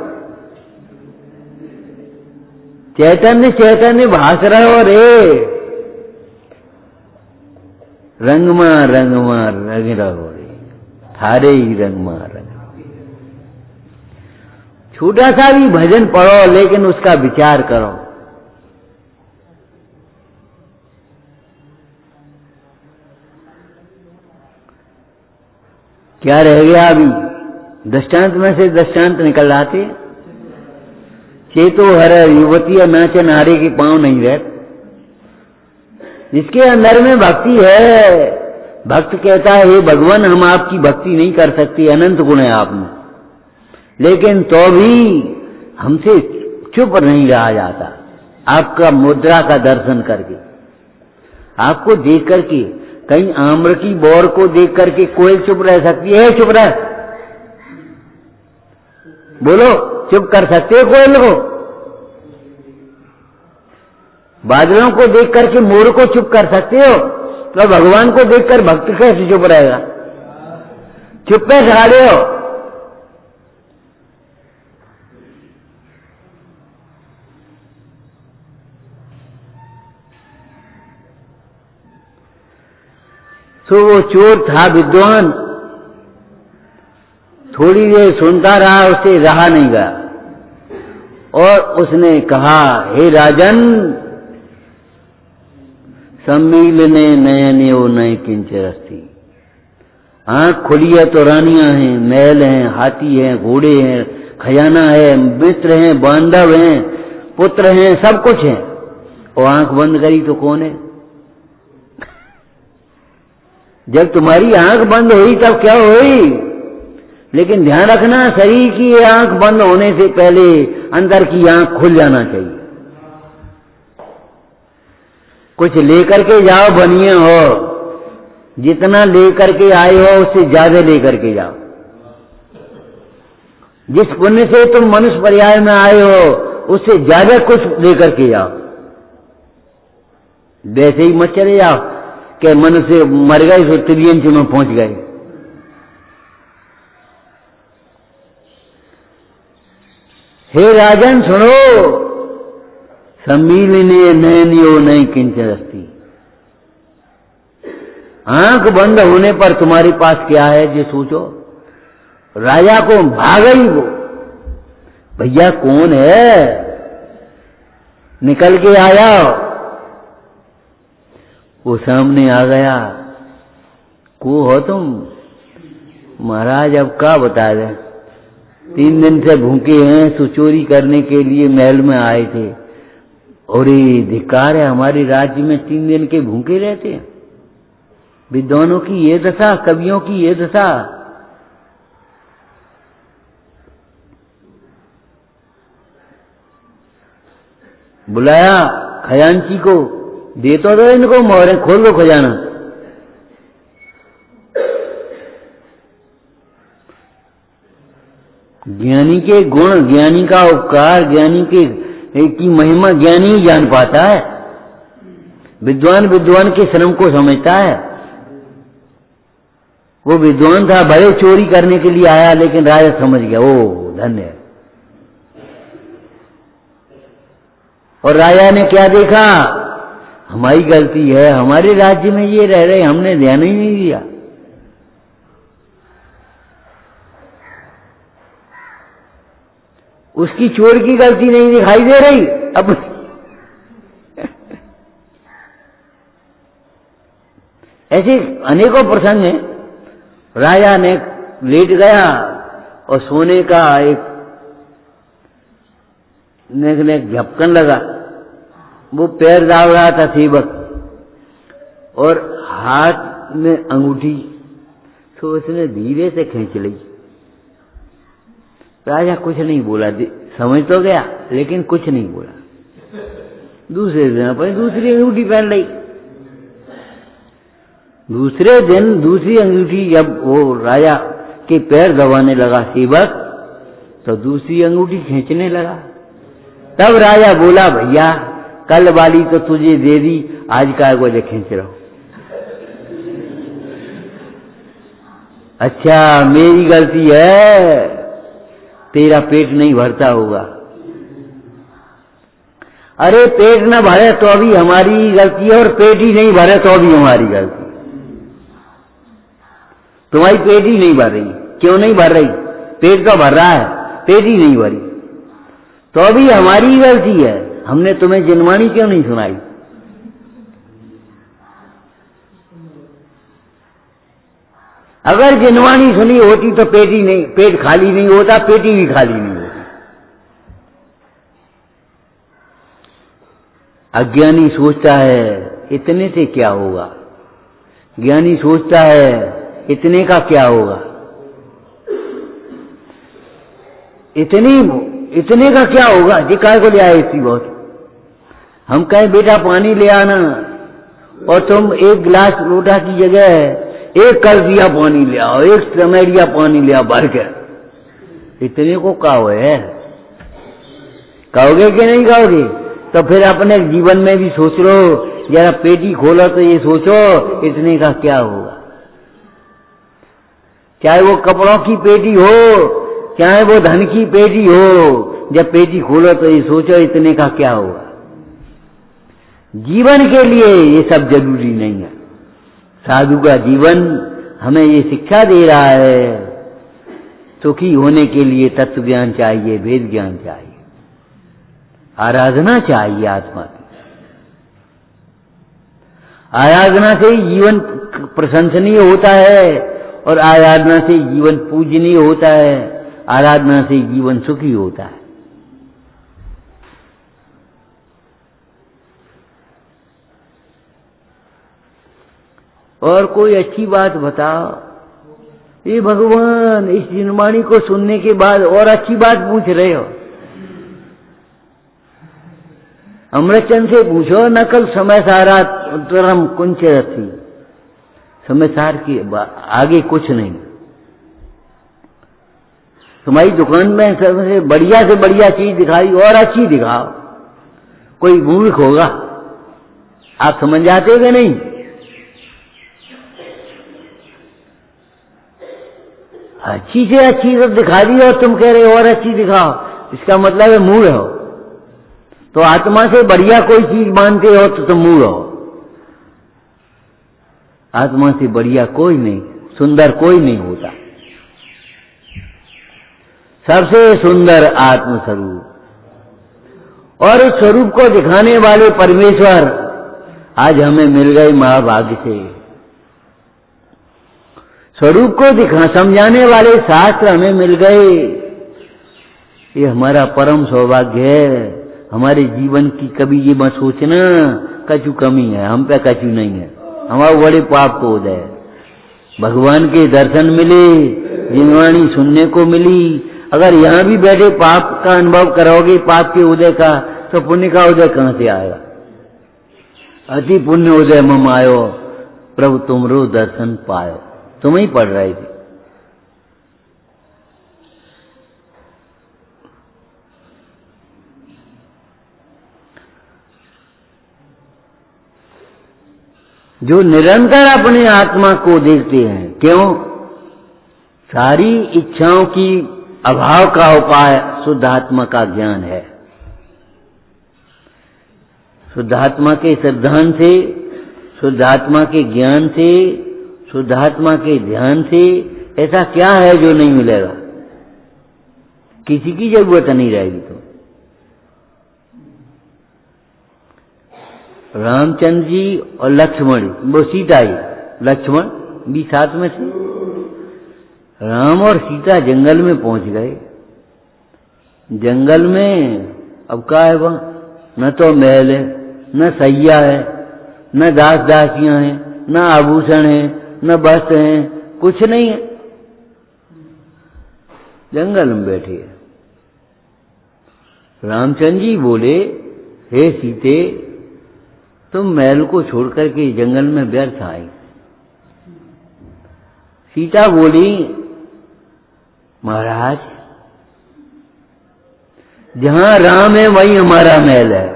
चैतन्य चैतन्य भास रहो रे, रंगमा रंग रहो रे, थारे ही रंगमा रंग। छोटा सा भी भजन पढ़ो, लेकिन उसका विचार करो। क्या रह गया अभी? दृष्टांत में से दृष्टांत निकल आते। चेतो हर युवती नाचे नारे के पांव नहीं रहते। जिसके अंदर में भक्ति है, भक्त कहता है हे भगवान, हम आपकी भक्ति नहीं कर सकते, अनंत गुण है आप में, लेकिन तो भी हमसे चुप नहीं रहा जाता। आपका मुद्रा का दर्शन करके, आपको देख करके, कहीं आम्र की बोर को देख करके कोयल चुप रह सकती है? चुप रह, बोलो, चुप कर सकते हो कोयल को? बादलों को देख करके मोर को चुप कर सकते हो? तो भगवान को देखकर भक्त कैसे चुप रहेगा? चुप पे खड़े हो। तो वो चोर था विद्वान, थोड़ी देर सुनता रहा, उसे रहा नहीं गया, और उसने कहा हे राजन, सम्मीलने नयने वो नए किंचरस्ती। आंख खुली है तो रानियां हैं, महल हैं, हाथी हैं, घोड़े हैं, खजाना है, मित्र हैं, बांधव हैं, पुत्र हैं, सब कुछ है। और आंख बंद करी तो कौन है? जब तुम्हारी आंख बंद हुई तब क्या हुई? लेकिन ध्यान रखना, शरीर की आंख बंद होने से पहले अंदर की आंख खुल जाना चाहिए। कुछ लेकर के जाओ, बनिए हो, जितना लेकर के आए हो उससे ज्यादा लेकर के जाओ। जिस पुण्य से तुम मनुष्य पर्याय में आए हो उससे ज्यादा कुछ लेकर के जाओ। वैसे ही मत चले जाओ कि मनुष्य मर गए तो त्रियंच में पहुंच गए। हे राजन सुनो, सम्मीलने नयनियो नई किंचरस्ती। आंख बंद होने पर तुम्हारे पास क्या है ये सोचो। राजा को भागई वो, भैया कौन है, निकल के आया। वो सामने आ गया, को हो तुम? महाराज अब क्या बता दें, 3 दिन से भूखे हैं, सो चोरी करने के लिए महल में आए थे। और ये धिक्कार है, हमारे राज्य में 3 दिन के भूखे रहते हैं। विद्वानों की ये दशा, कवियों की ये दशा। बुलाया खजांची को, दे तो दो इनको मोहरें, खोल दो खजाना। ज्ञानी के गुण, ज्ञानी का उपकार, ज्ञानी की महिमा ज्ञानी ही जान पाता है। विद्वान विद्वान के श्रम को समझता है। वो विद्वान था, बड़े चोरी करने के लिए आया, लेकिन राजा समझ गया, ओ धन्य। और राजा ने क्या देखा, हमारी गलती है, हमारे राज्य में ये रह रहे, हमने ध्यान ही नहीं दिया। उसकी चोर की गलती नहीं दिखाई दे रही अब। ऐसे अनेकों प्रसंग हैं। राजा ने लेट गया और सोने का एक ने झपकन लगा। वो पैर दाब रहा था सेवक और हाथ में अंगूठी, तो उसने धीरे से खींच ली। राजा कुछ नहीं बोला, समझ तो गया लेकिन कुछ नहीं बोला। दूसरे दिन पर दूसरी अंगूठी पहन ली। दूसरे दिन दूसरी अंगूठी जब वो राजा के पैर दबाने लगा सेवक, तो दूसरी अंगूठी खींचने लगा। तब राजा बोला, भैया कल वाली तो तुझे दे दी, आज काय को खींच रहा हूं। अच्छा मेरी गलती है, तेरा पेट नहीं भरता होगा। अरे पेट न भरे तो भी हमारी गलती है, और पेट ही नहीं भरे तो भी हमारी गलती। तुम्हारी पेट ही नहीं भर रही। क्यों नहीं भर रही? पेट तो भर रहा है, पेट ही नहीं भरी, तो भी हमारी गलती है। हमने तुम्हें जिनवाणी क्यों नहीं सुनाई? अगर जिनवाणी सुनी होती तो पेट ही नहीं, पेट खाली नहीं होता, पेटी भी खाली नहीं होती। अज्ञानी सोचता है इतने से क्या होगा, ज्ञानी सोचता है इतने का क्या होगा। इतने का क्या होगा, जी काय को ले आए इसी बहुत। हम कहें बेटा पानी ले आना, और तुम एक गिलास लोटा की जगह एक कलसिया पानी ले आओ, एक चमेड़िया पानी ले आओ भर के। इतने को कहो है, कहोगे कि नहीं कहोगे? तो फिर अपने जीवन में भी सोच लो, जरा पेटी खोलो तो ये सोचो इतने का क्या होगा। चाहे वो कपड़ों की पेटी हो, चाहे वो धन की पेटी हो, जब पेटी खोलो तो ये सोचो इतने का क्या होगा। जीवन के लिए ये सब जरूरी नहीं है। साधु का जीवन हमें ये शिक्षा दे रहा है, सुखी होने के लिए तत्व ज्ञान चाहिए, वेद ज्ञान चाहिए, आराधना चाहिए आत्मा की। आराधना से ही जीवन प्रशंसनीय होता है, और आराधना से जीवन पूजनीय होता है, आराधना से जीवन सुखी होता है। और कोई अच्छी बात बताओ। ये भगवान इस जिनवाणी को सुनने के बाद और अच्छी बात पूछ रहे हो। अमृतचंद से पूछो, नकल समय सारा उत्तरम कुंच थी। समय सार की आगे कुछ नहीं। तुम्हारी दुकान में सबसे बढ़िया से बढ़िया चीज दिखाई, और अच्छी दिखाओ। कोई मूर्ख होगा, आप समझ जाते हो कि नहीं? अच्छी से अच्छी सब दिखा दी और तुम कह रहे हो और अच्छी दिखाओ, इसका मतलब है मूढ़ हो। तो आत्मा से बढ़िया कोई चीज मानते हो तो तुम मूढ़ हो। आत्मा से बढ़िया कोई नहीं, सुंदर कोई नहीं होता। सबसे सुंदर आत्म स्वरूप, और उस स्वरूप को दिखाने वाले परमेश्वर आज हमें मिल गए महाभाग्य से। स्वरूप को समझाने वाले शास्त्र हमें मिल गए, ये हमारा परम सौभाग्य है। हमारे जीवन की कभी ये मत सोचना कछु कमी है, हम पे कछु नहीं है, हमारे बड़े पाप को उदय। भगवान के दर्शन मिले, जिनवाणी सुनने को मिली। अगर यहाँ भी बैठे पाप का अनुभव करोगे, पाप के उदय का, तो पुण्य का उदय कहाँ से आएगा? अति पुण्य उदय मम आयो, प्रभु तुमरो दर्शन पायो। तुम ही पढ़ रहे थे। जो निरंतर अपने आत्मा को देखते हैं, क्यों? सारी इच्छाओं की अभाव का उपाय शुद्ध आत्मा का ज्ञान है। शुद्ध आत्मा के सिद्धांत से, शुद्ध आत्मा के ज्ञान से, शुद्ध आत्मा के ध्यान से ऐसा क्या है जो नहीं मिलेगा? किसी की जरूरत नहीं रहेगी। तो रामचंद्र जी और लक्ष्मण, वो सीता ही, लक्ष्मण भी साथ में थे, राम और सीता जंगल में पहुंच गए। जंगल में अब क्या है वहां? न तो महल है, न सैया है, न दास दासियां हैं, न आभूषण है, न वस्त्र हैं, कुछ नहीं है। जंगल में बैठे हैं। रामचंद्र जी बोले, हे सीते, तुम महल को छोड़कर के जंगल में व्यर्थ आई। सीता बोली, महाराज, जहां राम है वहीं हमारा महल है।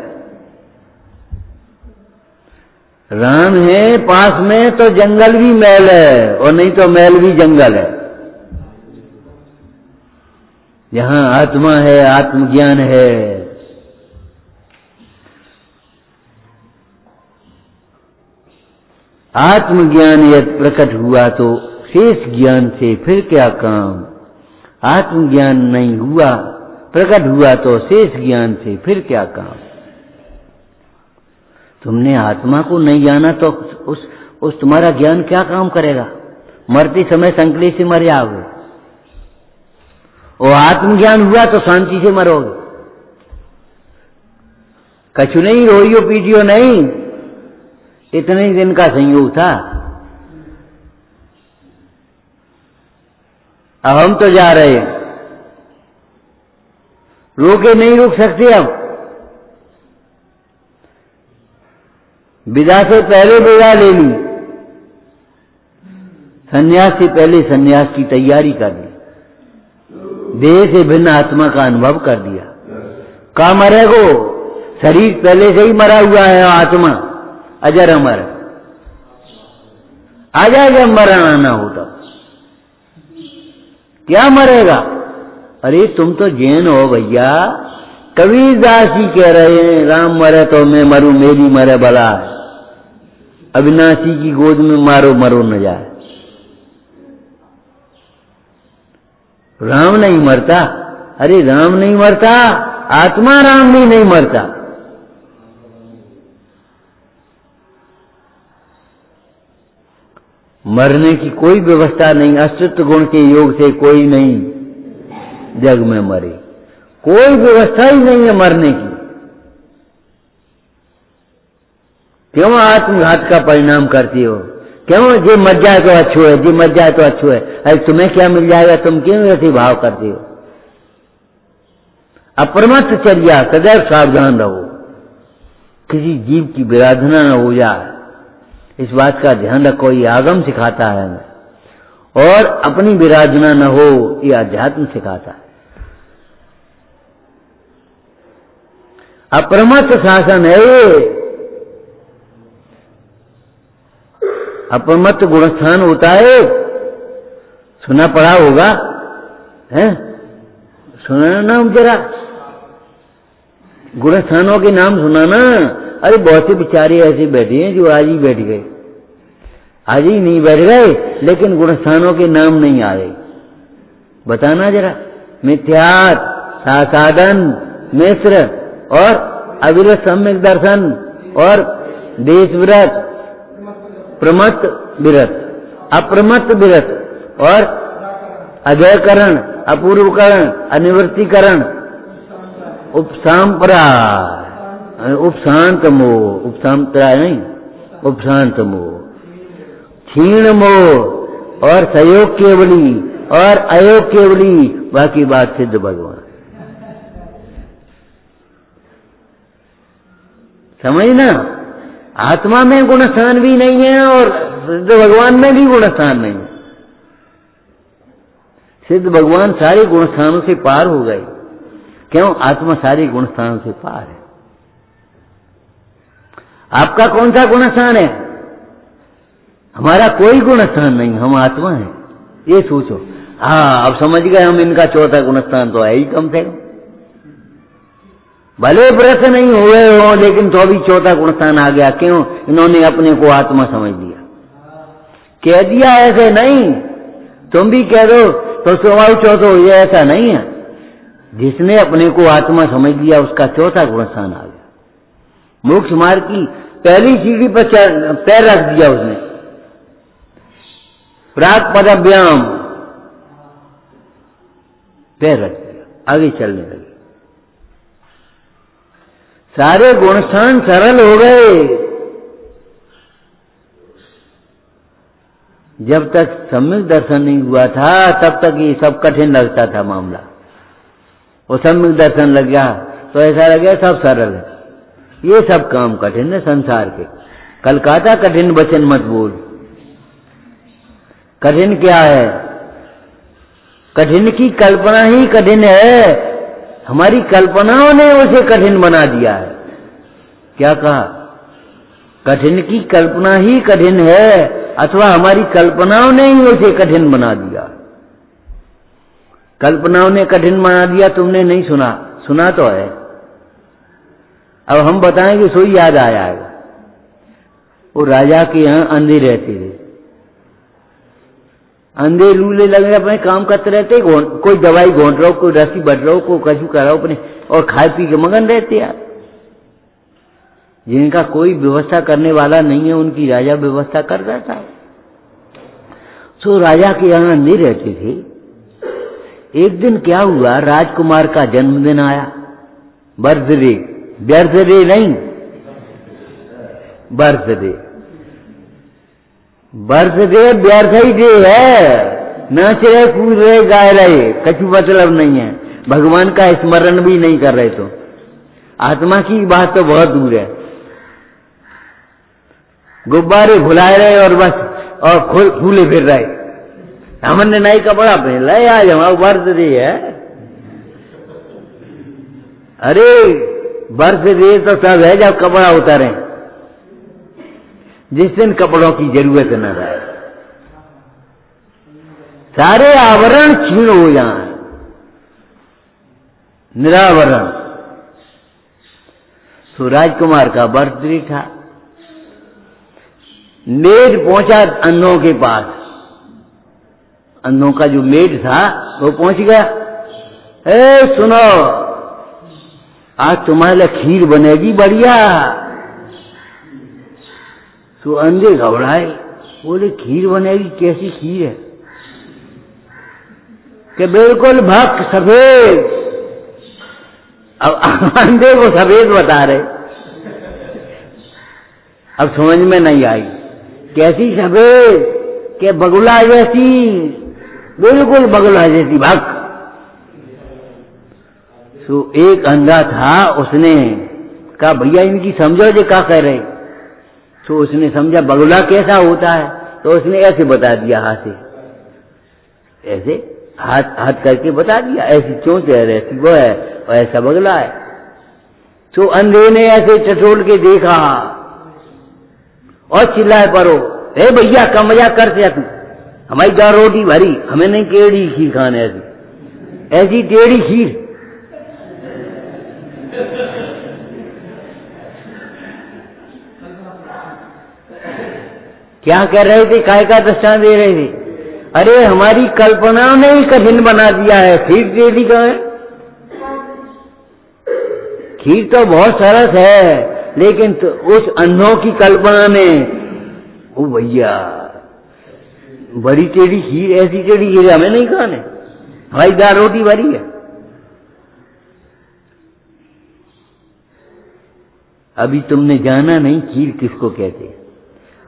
राम है पास में तो जंगल भी महल है, और नहीं तो महल भी जंगल है। जहां आत्मा है, आत्मज्ञान है, आत्मज्ञान यदि प्रकट हुआ तो शेष ज्ञान से फिर क्या काम। आत्मज्ञान नहीं हुआ, प्रकट हुआ तो शेष ज्ञान से फिर क्या काम। तुमने आत्मा को नहीं जाना तो उस तुम्हारा ज्ञान क्या काम करेगा? मरते समय संकलेश से मर जाओगे, और आत्मज्ञान हुआ तो शांति से मरोगे। कछु नहीं, रोइयो पीटियो नहीं, इतने ही दिन का संयोग था। अब हम तो जा रहे हैं, रोके नहीं रुक सकते। अब विदा से पहले विदा ले ली, संन्यास से पहले संन्यास की तैयारी कर ली, देह से भिन्न आत्मा का अनुभव कर दिया। का मरेगो? शरीर पहले से ही मरा हुआ है, आत्मा अजर अमर आ जाएगा। मरण आना हो तो क्या मरेगा? अरे तुम तो जैन हो भैया। कबीरदास जी कह रहे हैं, राम मरे तो मैं मरूं, मेरी मरे भला है। अविनाशी की गोद में मारो मरो न जाए। राम नहीं मरता। अरे राम नहीं मरता, आत्मा राम भी नहीं मरता। मरने की कोई व्यवस्था नहीं। अस्तित्व गुण के योग से कोई नहीं जग में मरे, कोई व्यवस्था ही नहीं है मरने की। क्यों आत्मघात का परिणाम करती हो? क्यों जे मर जाए तो अच्छो है, जे मर जाए तो अच्छो है। अरे तुम्हें क्या मिल जाएगा? तुम क्यों ऐसे भाव करती हो? अप्रमत्त चर्या, सदैव सावधान रहो, किसी जीव की विराधना न हो जाए, इस बात का ध्यान रखो। ये आगम सिखाता है हमें, और अपनी विराधना न हो, ये अध्यात्म सिखाता है। अप्रमत्त शासन है ये। अप्रमत्त गुणस्थान होता है, सुना पढ़ा होगा, है? सुना ना जरा गुणस्थानों के नाम सुना ना। अरे बहुत से बेचारे ऐसे बैठे हैं जो आज ही बैठ गए, आज ही नहीं बैठ गए, लेकिन गुणस्थानों के नाम नहीं आ रहे। बताना जरा। मिथ्यात्, सासादन, मिश्र और अविरत सम्यक दर्शन और देश व्रत, प्रमत्त विरत, अप्रमत्त विरत और अजयकरण, अपूर्वकरण, अनिवृत्तिकरण, उपसाम्प्राय, उपशांत मोह, उपसाम्प्राय नहीं, उपशांत मोह, क्षीण मोह और सहयोग केवली और अयोग केवली, बाकी बात सिद्ध भगवान। समझना, आत्मा में गुणस्थान भी नहीं है और सिद्ध भगवान में भी गुणस्थान नहीं है। सिद्ध भगवान सारे गुणस्थानों से पार हो गए। क्यों? आत्मा सारे गुणस्थानों से पार है। आपका कौन सा गुणस्थान है? हमारा कोई गुणस्थान नहीं, हम आत्मा है, ये सोचो। हाँ, अब समझ गए हम। इनका चौथा गुणस्थान तो है ही कम से कम। भले व्रत नहीं हुए हो, लेकिन तो भी चौथा गुणस्थान आ गया। क्यों? इन्होंने अपने को आत्मा समझ लिया। कह दिया ऐसे नहीं, तुम भी कह दो तो स्वभाव चौथा हो, ये ऐसा नहीं है। जिसने अपने को आत्मा समझ लिया उसका चौथा गुणस्थान आ गया। मोक्ष मार्ग की पहली सीढ़ी पर पैर रख दिया उसने। प्राक पदभ्याम पैर रख दिया, आगे चलने लगे। सारे गुणस्थान सरल हो गए। जब तक सम्यक दर्शन नहीं हुआ था तब तक ये सब कठिन लगता था मामला। वो सम्यक दर्शन लग गया तो ऐसा लग गया सब सरल है। ये सब काम कठिन है संसार के। कलकाता कठिन वचन मत बोल। कठिन क्या है? कठिन की कल्पना ही कठिन है। हमारी कल्पनाओं ने उसे कठिन बना दिया है। क्या कहा? कठिन की कल्पना ही कठिन है, अथवा हमारी कल्पनाओं ने ही उसे कठिन बना दिया। कल्पनाओं ने कठिन बना दिया, तुमने नहीं सुना, सुना तो है। अब हम बताएंगे सो ही याद आ जाएगा। वो राजा के यहां अंधे रहते थे। अंधे लूले लगे अपने काम करते रहते, कोई दवाई घोंट रहा हो, कोई रस्सी बट रहा हो, कोई कछु कर रहा हो अपने, और खाए पी के मगन रहते यार। जिनका कोई व्यवस्था करने वाला नहीं है उनकी राजा व्यवस्था कर रहा था। सो राजा के यहां अंधे रहते थे। एक दिन क्या हुआ, राजकुमार का जन्मदिन आया। बर्थडे, बर्थडे नहीं, बर्थडे। बर्थडे व्यर्थ ही डे है। नाच रहे, कूद रहे, गाए रहे, कछु मतलब नहीं है। भगवान का स्मरण भी नहीं कर रहे तो आत्मा की बात तो बहुत दूर है। गुब्बारे फुलाए रहे और बस, और फूले फिर रहे। हमने नई कपड़ा पहन लाए, आज हमारा बर्थडे है। अरे बर्थडे तो सब है जब कपड़ा उतारे, जिस दिन कपड़ों की जरूरत न रहे, सारे आवरण क्षीण हो जाए, निरावरण। तो राजकुमार का बर्थडे था। मेड पहुंचा अंधों के पास। अंधों का जो मेड था वो पहुंच गया। सुनो, आज तुम्हारे लिए खीर बनेगी बढ़िया। तो अंधे घबराए, बोले खीर बनेगी? कैसी खीर है? कि बिल्कुल भक्त सफेद। अब अंधे को सफेद बता रहे। अब समझ में नहीं आई, कैसी सफेद? के बगुला जैसी, बिल्कुल बगुला जैसी भक्त। तो एक अंधा था, उसने कहा भैया इनकी समझो जो क्या कह रहे। तो उसने समझा बगुला कैसा होता है, तो उसने ऐसे बता दिया, हाथ से ऐसे हाथ करके बता दिया, ऐसी चोंच है, ऐसी वो है, और ऐसा बगुला है। तो अंधे ने ऐसे टटोल के देखा और चिल्लाए परो, हे भैया कम मजाक करते तू, हमारी 2 रोटी भरी, हमें नहीं टेढ़ी खीर खाने, ऐसी टेढ़ी खीर। क्या कह रहे थे, काय का दृष्टांत दे रहे थे? अरे हमारी कल्पनाओं ने ही कठिन बना दिया है। खीर टेढ़ी का है? खीर तो बहुत सरस है, लेकिन तो उस अंधों की कल्पना ने, ओ भैया बड़ी टेढ़ी खीर, ऐसी टेढ़ी खीर हमें नहीं खाने, हमारी 2 रोटी भरी है। अभी तुमने जाना नहीं खीर किसको कहते हैं।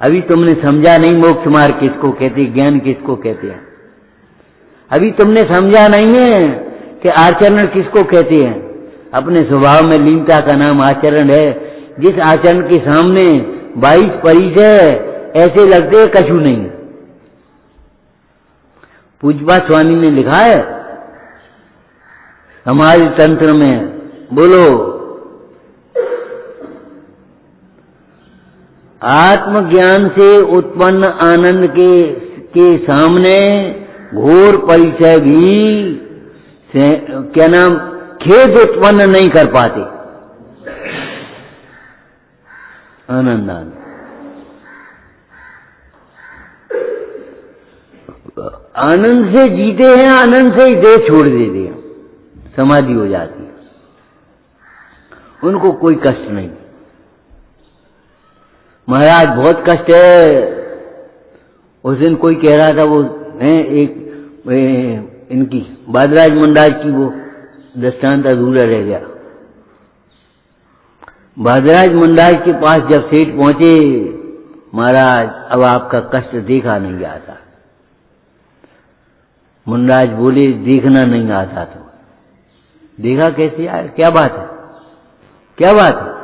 अभी तुमने समझा नहीं मोक्ष मार्ग किसको कहते, ज्ञान किसको कहते हैं। अभी तुमने समझा नहीं है कि आचरण किसको कहते हैं। अपने स्वभाव में लीनता का नाम आचरण है। जिस आचरण के सामने 22 परिचय ऐसे लगते कछु नहीं। पूज्यपाद स्वामी ने लिखा है समाज तंत्र में, बोलो, आत्मज्ञान से उत्पन्न आनंद के सामने घोर परिचय भी क्या नाम खेद उत्पन्न नहीं कर पाते। आनंद आनंद से जीते हैं, आनंद से ही देह छोड़ देते हैं, समाधि हो जाती है, उनको कोई कष्ट नहीं। महाराज बहुत कष्ट है। उस दिन कोई कह रहा था, वो है एक इनकी बादराज मुंडाज की वो दृष्टांत अधूरा रह गया। बादराज मुंडाज के पास जब सेठ पहुंचे, महाराज अब आपका कष्ट देखा नहीं आता। मुंडाज बोले देखना नहीं आता तो देखा कैसे आया, क्या बात है, क्या बात है?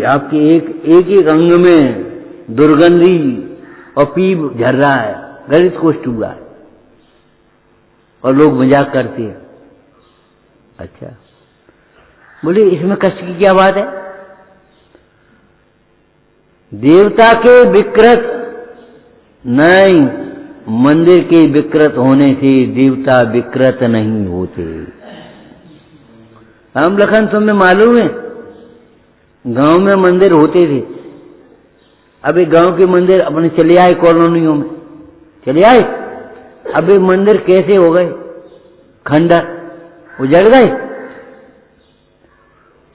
आपके एक अंग में दुर्गंधी और पीप झर रहा है, गलित कुष्ठ हुआ है और लोग मजाक करते हैं। अच्छा, बोले इसमें कष्ट की क्या बात है? देवता के विकृत नहीं, मंदिर के विकृत होने से देवता विकृत नहीं होते। हम लखन तुम्हें मालूम है, गांव में मंदिर होते थे। अभी गांव के मंदिर अपने चले आए, कॉलोनियों में चले आए। अभी मंदिर कैसे हो गए? खंडर उजड़ गए।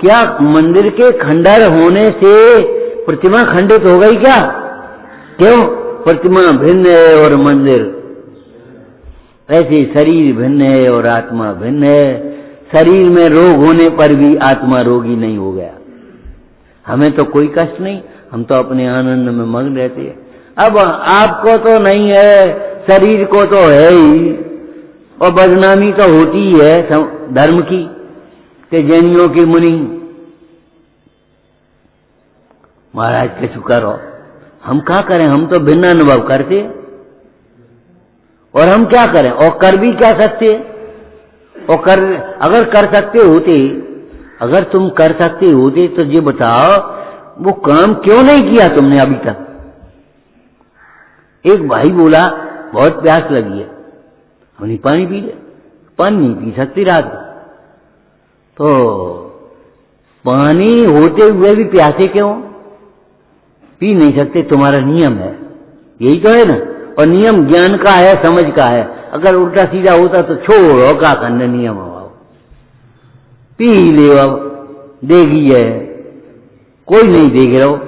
क्या मंदिर के खंडर होने से प्रतिमा खंडित हो गई क्या? क्यों? प्रतिमा भिन्न है और मंदिर, ऐसे शरीर भिन्न है और आत्मा भिन्न है। शरीर में रोग होने पर भी आत्मा रोगी नहीं हो गया। हमें तो कोई कष्ट नहीं, हम तो अपने आनंद में मग्न रहते हैं। अब आपको तो नहीं है, शरीर को तो है ही, और बदनामी तो होती ही है धर्म की कि जैनियों की मुनि महाराज के शुक्र हो। हम क्या करें, हम तो भिन्न अनुभव करते और हम क्या करें, और कर भी क्या सकते? और अगर कर सकते होते, अगर तुम कर सकते होते तो ये बताओ वो काम क्यों नहीं किया तुमने अभी तक? एक भाई बोला बहुत प्यास लगी है, हमने पानी पी ले। पानी नहीं पी सकती रात को, तो पानी होते हुए भी प्यासे क्यों? पी नहीं सकते, तुम्हारा नियम है, यही तो है ना। और नियम ज्ञान का है, समझ का है। अगर उल्टा सीधा होता तो छोड़ो, का करने नियम हो, पी ले, अब देगी है, कोई नहीं देख रहा हो,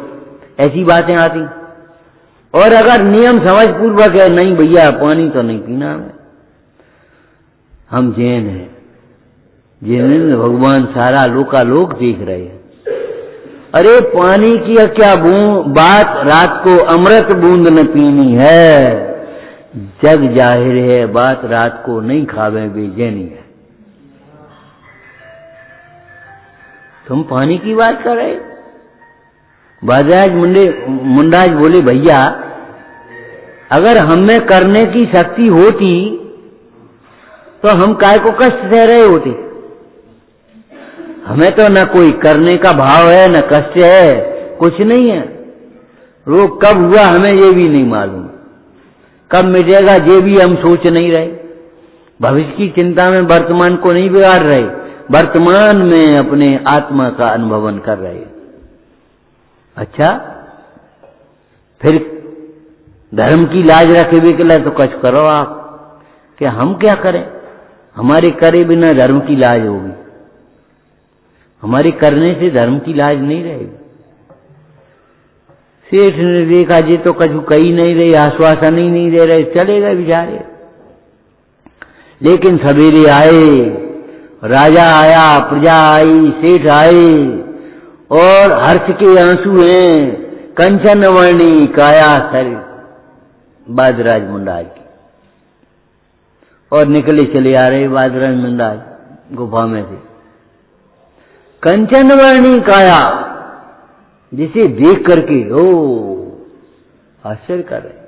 ऐसी बातें आती। और अगर नियम समझ पूर्वक है, नहीं भैया पानी तो नहीं पीना हमें, हम जैन हैं, जिन्हें भगवान सारा लोकालोक देख रहे हैं। अरे पानी की क्या बात, रात को अमृत बूंद न पीनी है, जग जाहिर है बात रात को नहीं खावे बेचैनी है। तुम पानी की बात कर रहे? बादराज मुंडाज बोले भैया अगर हमें करने की शक्ति होती तो हम काय को कष्ट सह रहे होते। हमें तो न कोई करने का भाव है, न कष्ट है, कुछ नहीं है। रोग कब हुआ हमें ये भी नहीं मालूम, कब मिटेगा ये भी हम सोच नहीं रहे। भविष्य की चिंता में वर्तमान को नहीं बिगाड़ रहे, वर्तमान में अपने आत्मा का अनुभवन कर रहे। अच्छा, फिर धर्म की लाज रखे भी के तो कुछ करो आप, कि हम क्या करें? हमारे करे बिना धर्म की लाज होगी, हमारे करने से धर्म की लाज नहीं रहेगी। सेठ ने देखा जी तो कछु कही नहीं रही, आश्वासन ही नहीं दे रहे, चले गए बेचारे। लेकिन सवेरे आए, राजा आया, प्रजा आई, सेठ आए, और हर्ष के आंसू हैं, कंचन वर्णी काया शरीर बादराज मुंडाज की, और निकले चले आ रहे बादराज मुंडाज गुफा में से। कंचन वर्णी काया, जिसे देख करके ओ आश्चर्य कर रहे।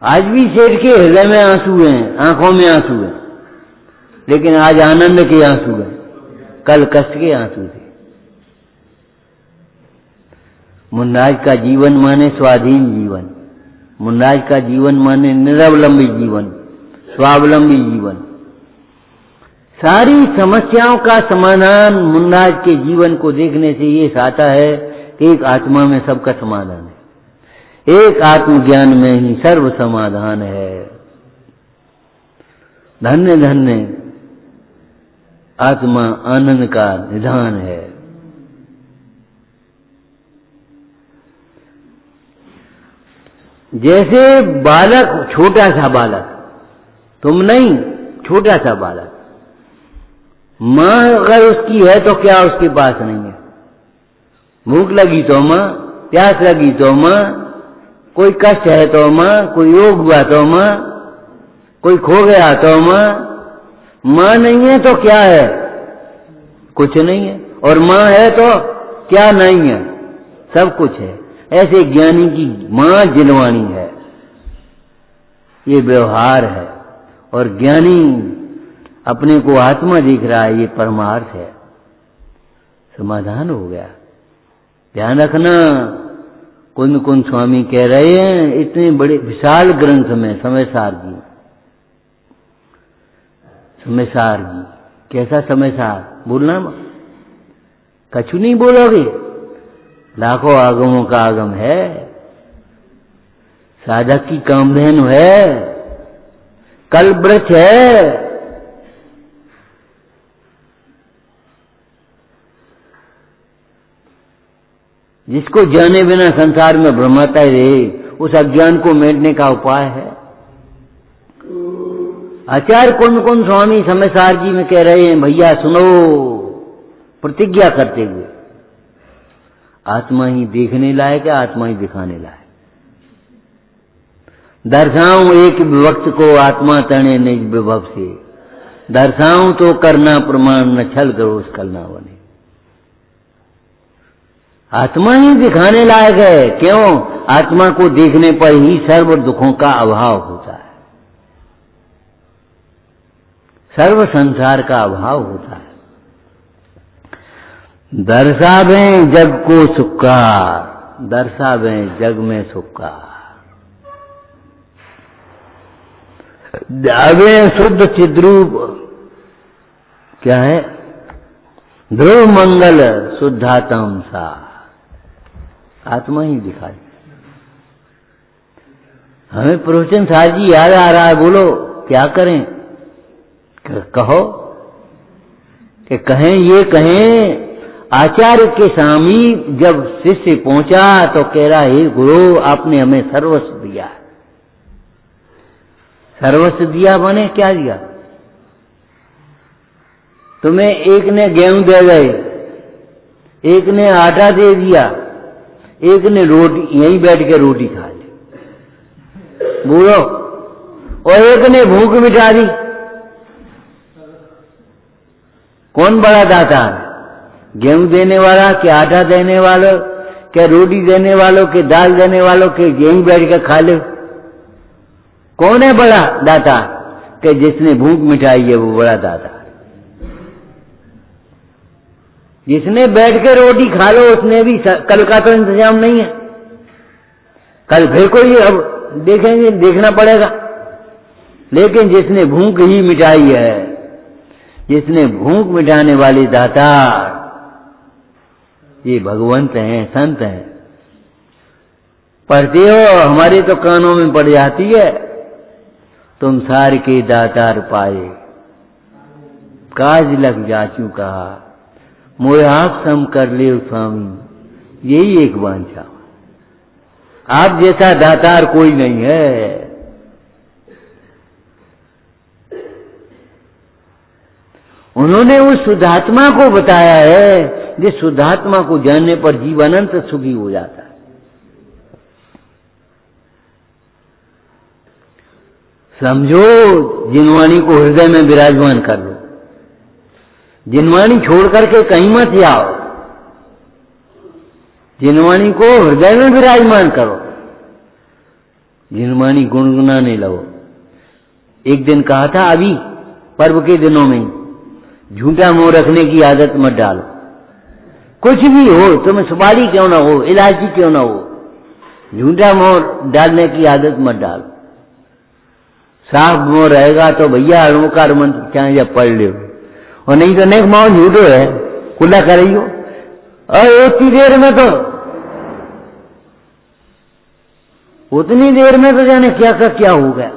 आज भी सेठ के हृदय में आंसू हैं, आंखों में आंसू हैं, लेकिन आज आनंद के आंसू हैं, कल कष्ट के आंसू थे। मुंडाज का जीवन माने स्वाधीन जीवन, मुंडाज का जीवन माने निरवलंबी जीवन, स्वावलंबी जीवन। सारी समस्याओं का समाधान मुंडाज के जीवन को देखने से ये साता है कि एक आत्मा में सबका समाधान है, एक आत्मज्ञान में ही सर्व समाधान है। धन्य धन्य आत्मा आनंद का निधान है। जैसे बालक, छोटा सा बालक, तुम नहीं, छोटा सा बालक, मां अगर उसकी है तो क्या उसके पास नहीं है? भूख लगी तो मां, प्यास लगी तो मां, कोई कष्ट है तो मां, कोई रोग हुआ तो मां, कोई खो गया तो मां। मां नहीं है तो क्या है? कुछ नहीं है। और मां है तो क्या नहीं है? सब कुछ है। ऐसे ज्ञानी की मां जिनवाणी है, ये व्यवहार है। और ज्ञानी अपने को आत्मा दिख रहा है, ये परमार्थ है। समाधान हो गया। ध्यान रखना, कुंद कुंद स्वामी कह रहे हैं इतने बड़े विशाल ग्रंथ में, समयसार जी, समयसार जी, कैसा समयसार बोलना, कछु नहीं बोलोगे, लाखों आगमों का आगम है, साधक की कामधेनु है, कल्प वृक्ष है। जिसको जाने बिना संसार में भ्रमाता ही रहे, उस अज्ञान को मेटने का उपाय है। आचार्य कुंद कुंद स्वामी समयसार जी में कह रहे हैं, भैया सुनो, प्रतिज्ञा करते हुए, आत्मा ही देखने लायक है, आत्मा ही दिखाने लायक। दर्शाऊं एक विभक्त को आत्मा तने निज विभव से, दर्शाऊं तो करना प्रमाण, न छल करो उसकल ना बने। आत्मा ही दिखाने लायक है। क्यों? आत्मा को देखने पर ही सर्व दुखों का अभाव होता है, सर्व संसार का अभाव होता है। दर्शावें जग को सुखार, दर्शावें जग में सुखार, जावे शुद्ध चिद्रूप, क्या है? ध्रुव मंगल शुद्धात्म सा, आत्मा ही दिखाई। हमें प्रवचन सार जी याद आ रहा है, बोलो क्या करें? कहो कि कहें, ये कहें, आचार्य के समीप जब शिष्य पहुंचा तो कह रहा, हे गुरु आपने हमें सर्वस्व दिया। सर्वस्व दिया माने क्या दिया? तुम्हें एक ने गेहूं दे गए, एक ने आटा दे दिया, एक ने रोटी, यहीं बैठ के रोटी खा ली, बोलो, और एक ने भूख मिटा दी। कौन बड़ा दाता है? गेहूं देने वाला कि आटा देने वालों, क्या रोटी देने वालों, के दाल देने वालों, के यहीं बैठ के खा ले? कौन है बड़ा दाता? कि जिसने भूख मिटाई है वो बड़ा दाता। जिसने बैठ के रोटी खा लो उसने भी, कल का तो इंतजाम नहीं है, कल फिर कोई अब देखेंगे, देखना पड़ेगा। लेकिन जिसने भूख ही मिटाई है, जिसने भूख मिटाने वाली दाता, ये भगवंत हैं, संत हैं। पढ़ते हो, हमारे तो कानों में पड़ जाती है, तुम सार के दातार पाए, काज लग जाचू कहा, मोए आप सम कर ले स्वामी, यही एक वांछा। आप जैसा दातार कोई नहीं है। उन्होंने उस शुद्धात्मा को बताया है, जिस शुद्धात्मा को जानने पर जीवन अनंत सुखी हो जाता है। समझो, जिनवाणी को हृदय में विराजमान कर लो, जिनवाणी छोड़ करके कहीं मत जाओ, जिनवाणी को हृदय में विराजमान करो, जिनवाणी गुनगुनाने लगो। एक दिन कहा था, अभी पर्व के दिनों में झूठा मुंह रखने की आदत मत डालो। कुछ भी हो, तुम्हें सुपारी क्यों ना हो, इलायची क्यों ना हो, झूठा मुंह डालने की आदत मत डालो। साफ मुंह रहेगा तो भैया अणुकार मंत्र चाहे जब पढ़ लो, और नहीं तो नेक माओ झूठो है, खुला करियो। और उतनी देर में तो, उतनी देर में तो जाने क्या का क्या हो गया।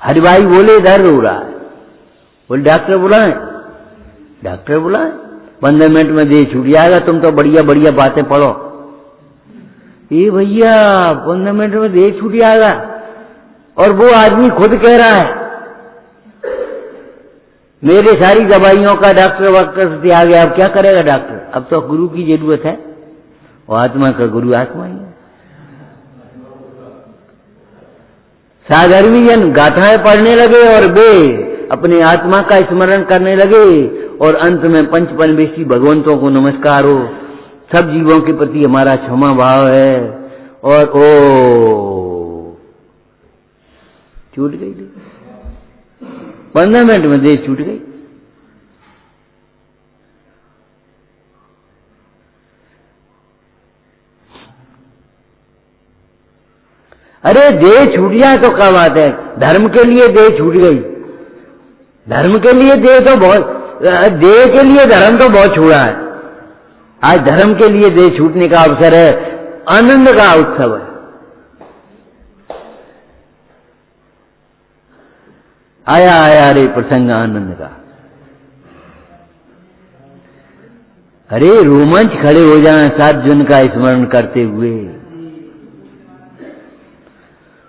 हरि भाई बोले दर्द हो रहा है, बोले डॉक्टर बुलाएं, डॉक्टर बुलाएं, 15 मिनट में देह छूट जाएगा, तुम तो बढ़िया बढ़िया बातें पढ़ो। ये भैया 15 मिनट में देह छूट जाएगा, और वो आदमी खुद कह रहा है मेरे सारी दवाइयों का डॉक्टर से आ गया, अब क्या करेगा डॉक्टर, अब तो गुरु की जरूरत है, और आत्मा का गुरु आत्मा ही है। साधर्मी जन गाथाएं पढ़ने लगे और वे अपने आत्मा का स्मरण करने लगे, और अंत में पंच परमेष्ठी भगवंतों को नमस्कार हो, सब जीवों के प्रति हमारा क्षमा भाव है, और ओ छूट गई, 15 मिनट में देह छूट गई। अरे देह छूट जाए तो क्या बात है, धर्म के लिए देह छूट गई, धर्म के लिए देह तो बहुत, देह के लिए धर्म तो बहुत छूटा है, आज धर्म के लिए देह छूटने का अवसर है, आनंद का उत्सव है। आया आया रे प्रसंग आनंद का। अरे रोमांच खड़े हो जाए सात जन का स्मरण करते हुए।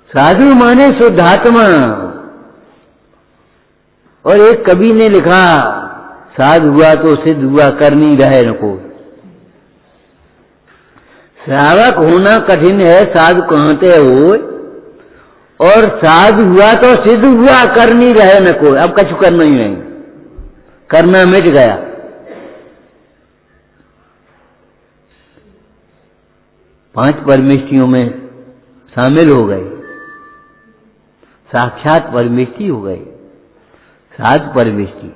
साधु माने शुद्धात्मा, और एक कवि ने लिखा साध हुआ तो सिद्ध हुआ, करनी रहे न को। श्रावक होना कठिन है, साधु कहते हो, और साधु हुआ तो सिद्ध हुआ, करनी रहे न कोई, अब कछु करना ही नहीं, करना मिट गया। पांच परमेष्ठियों में शामिल हो गए, साक्षात परमेष्ठी हो गए, साध परमेष्ठी।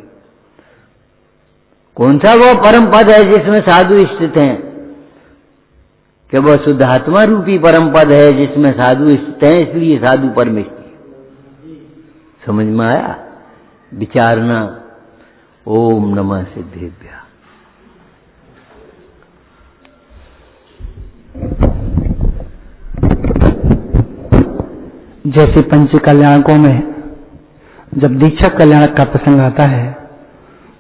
कौन सा वो परम पद है जिसमें साधु स्थित हैं, कि वह शुद्धात्मा रूपी परम पद है जिसमें साधु स्थित हैं, इसलिए साधु परमेष्ठी। समझ में आया? विचारना। ओम नमः सिद्धेभ्यः। जैसे पंच कल्याणकों में जब दीक्षा कल्याणक का प्रसंग आता है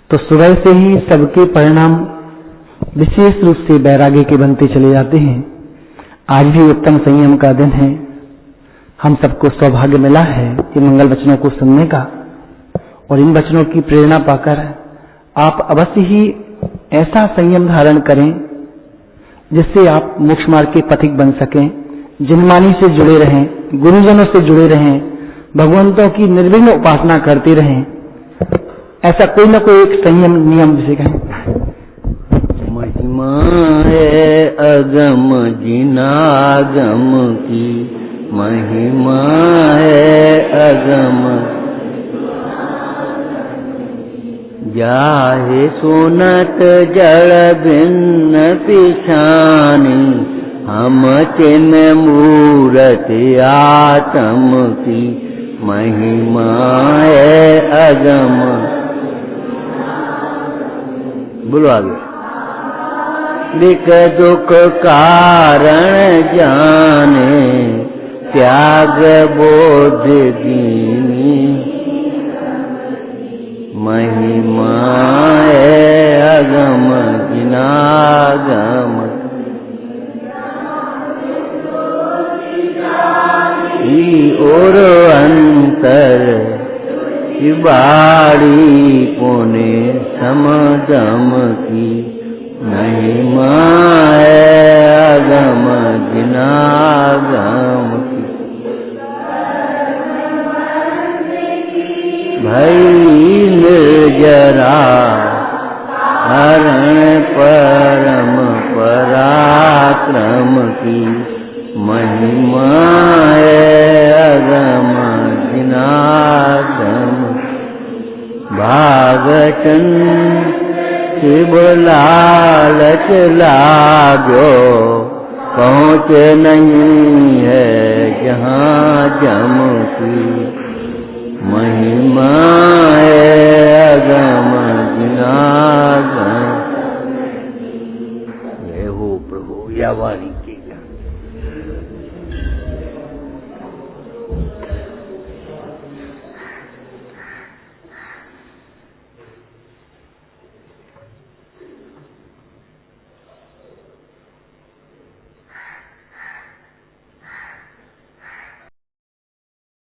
तो सुबह से ही सबके परिणाम विशेष रूप से वैराग्य के बनते चले जाते हैं। आज भी उत्तम संयम का दिन है, हम सबको सौभाग्य मिला है कि मंगल वचनों को सुनने का, और इन वचनों की प्रेरणा पाकर आप अवश्य ही ऐसा संयम धारण करें जिससे आप मोक्ष मार्ग के पथिक बन सकें, जिनमानी से जुड़े रहें, गुरुजनों से जुड़े रहें, भगवंतों की निर्विघ्न उपासना करते रहें। ऐसा कोई ना कोई एक संयम नियम जिसे कहें। महिमा है अगम जिनागम की, महिमा है अगम जाहे सुनत जड़ भिन्न पिछानी, हम चिन्ह मूरत आत्म की, महिमा है अगम। बोलो आगे। लिख दुख कारण जाने, त्याग बोध दीनी, महिमा है अगम जिनागम। और अंतर बाड़ी पुणे समदम की, महिमा है अगम जिनागम की। भई निर्जरा हरण परम पराक्रम की, महिमा है अगम जिनागम। भागचन शिव लालच लागो, पहुँच नहीं है जहाँ जम की,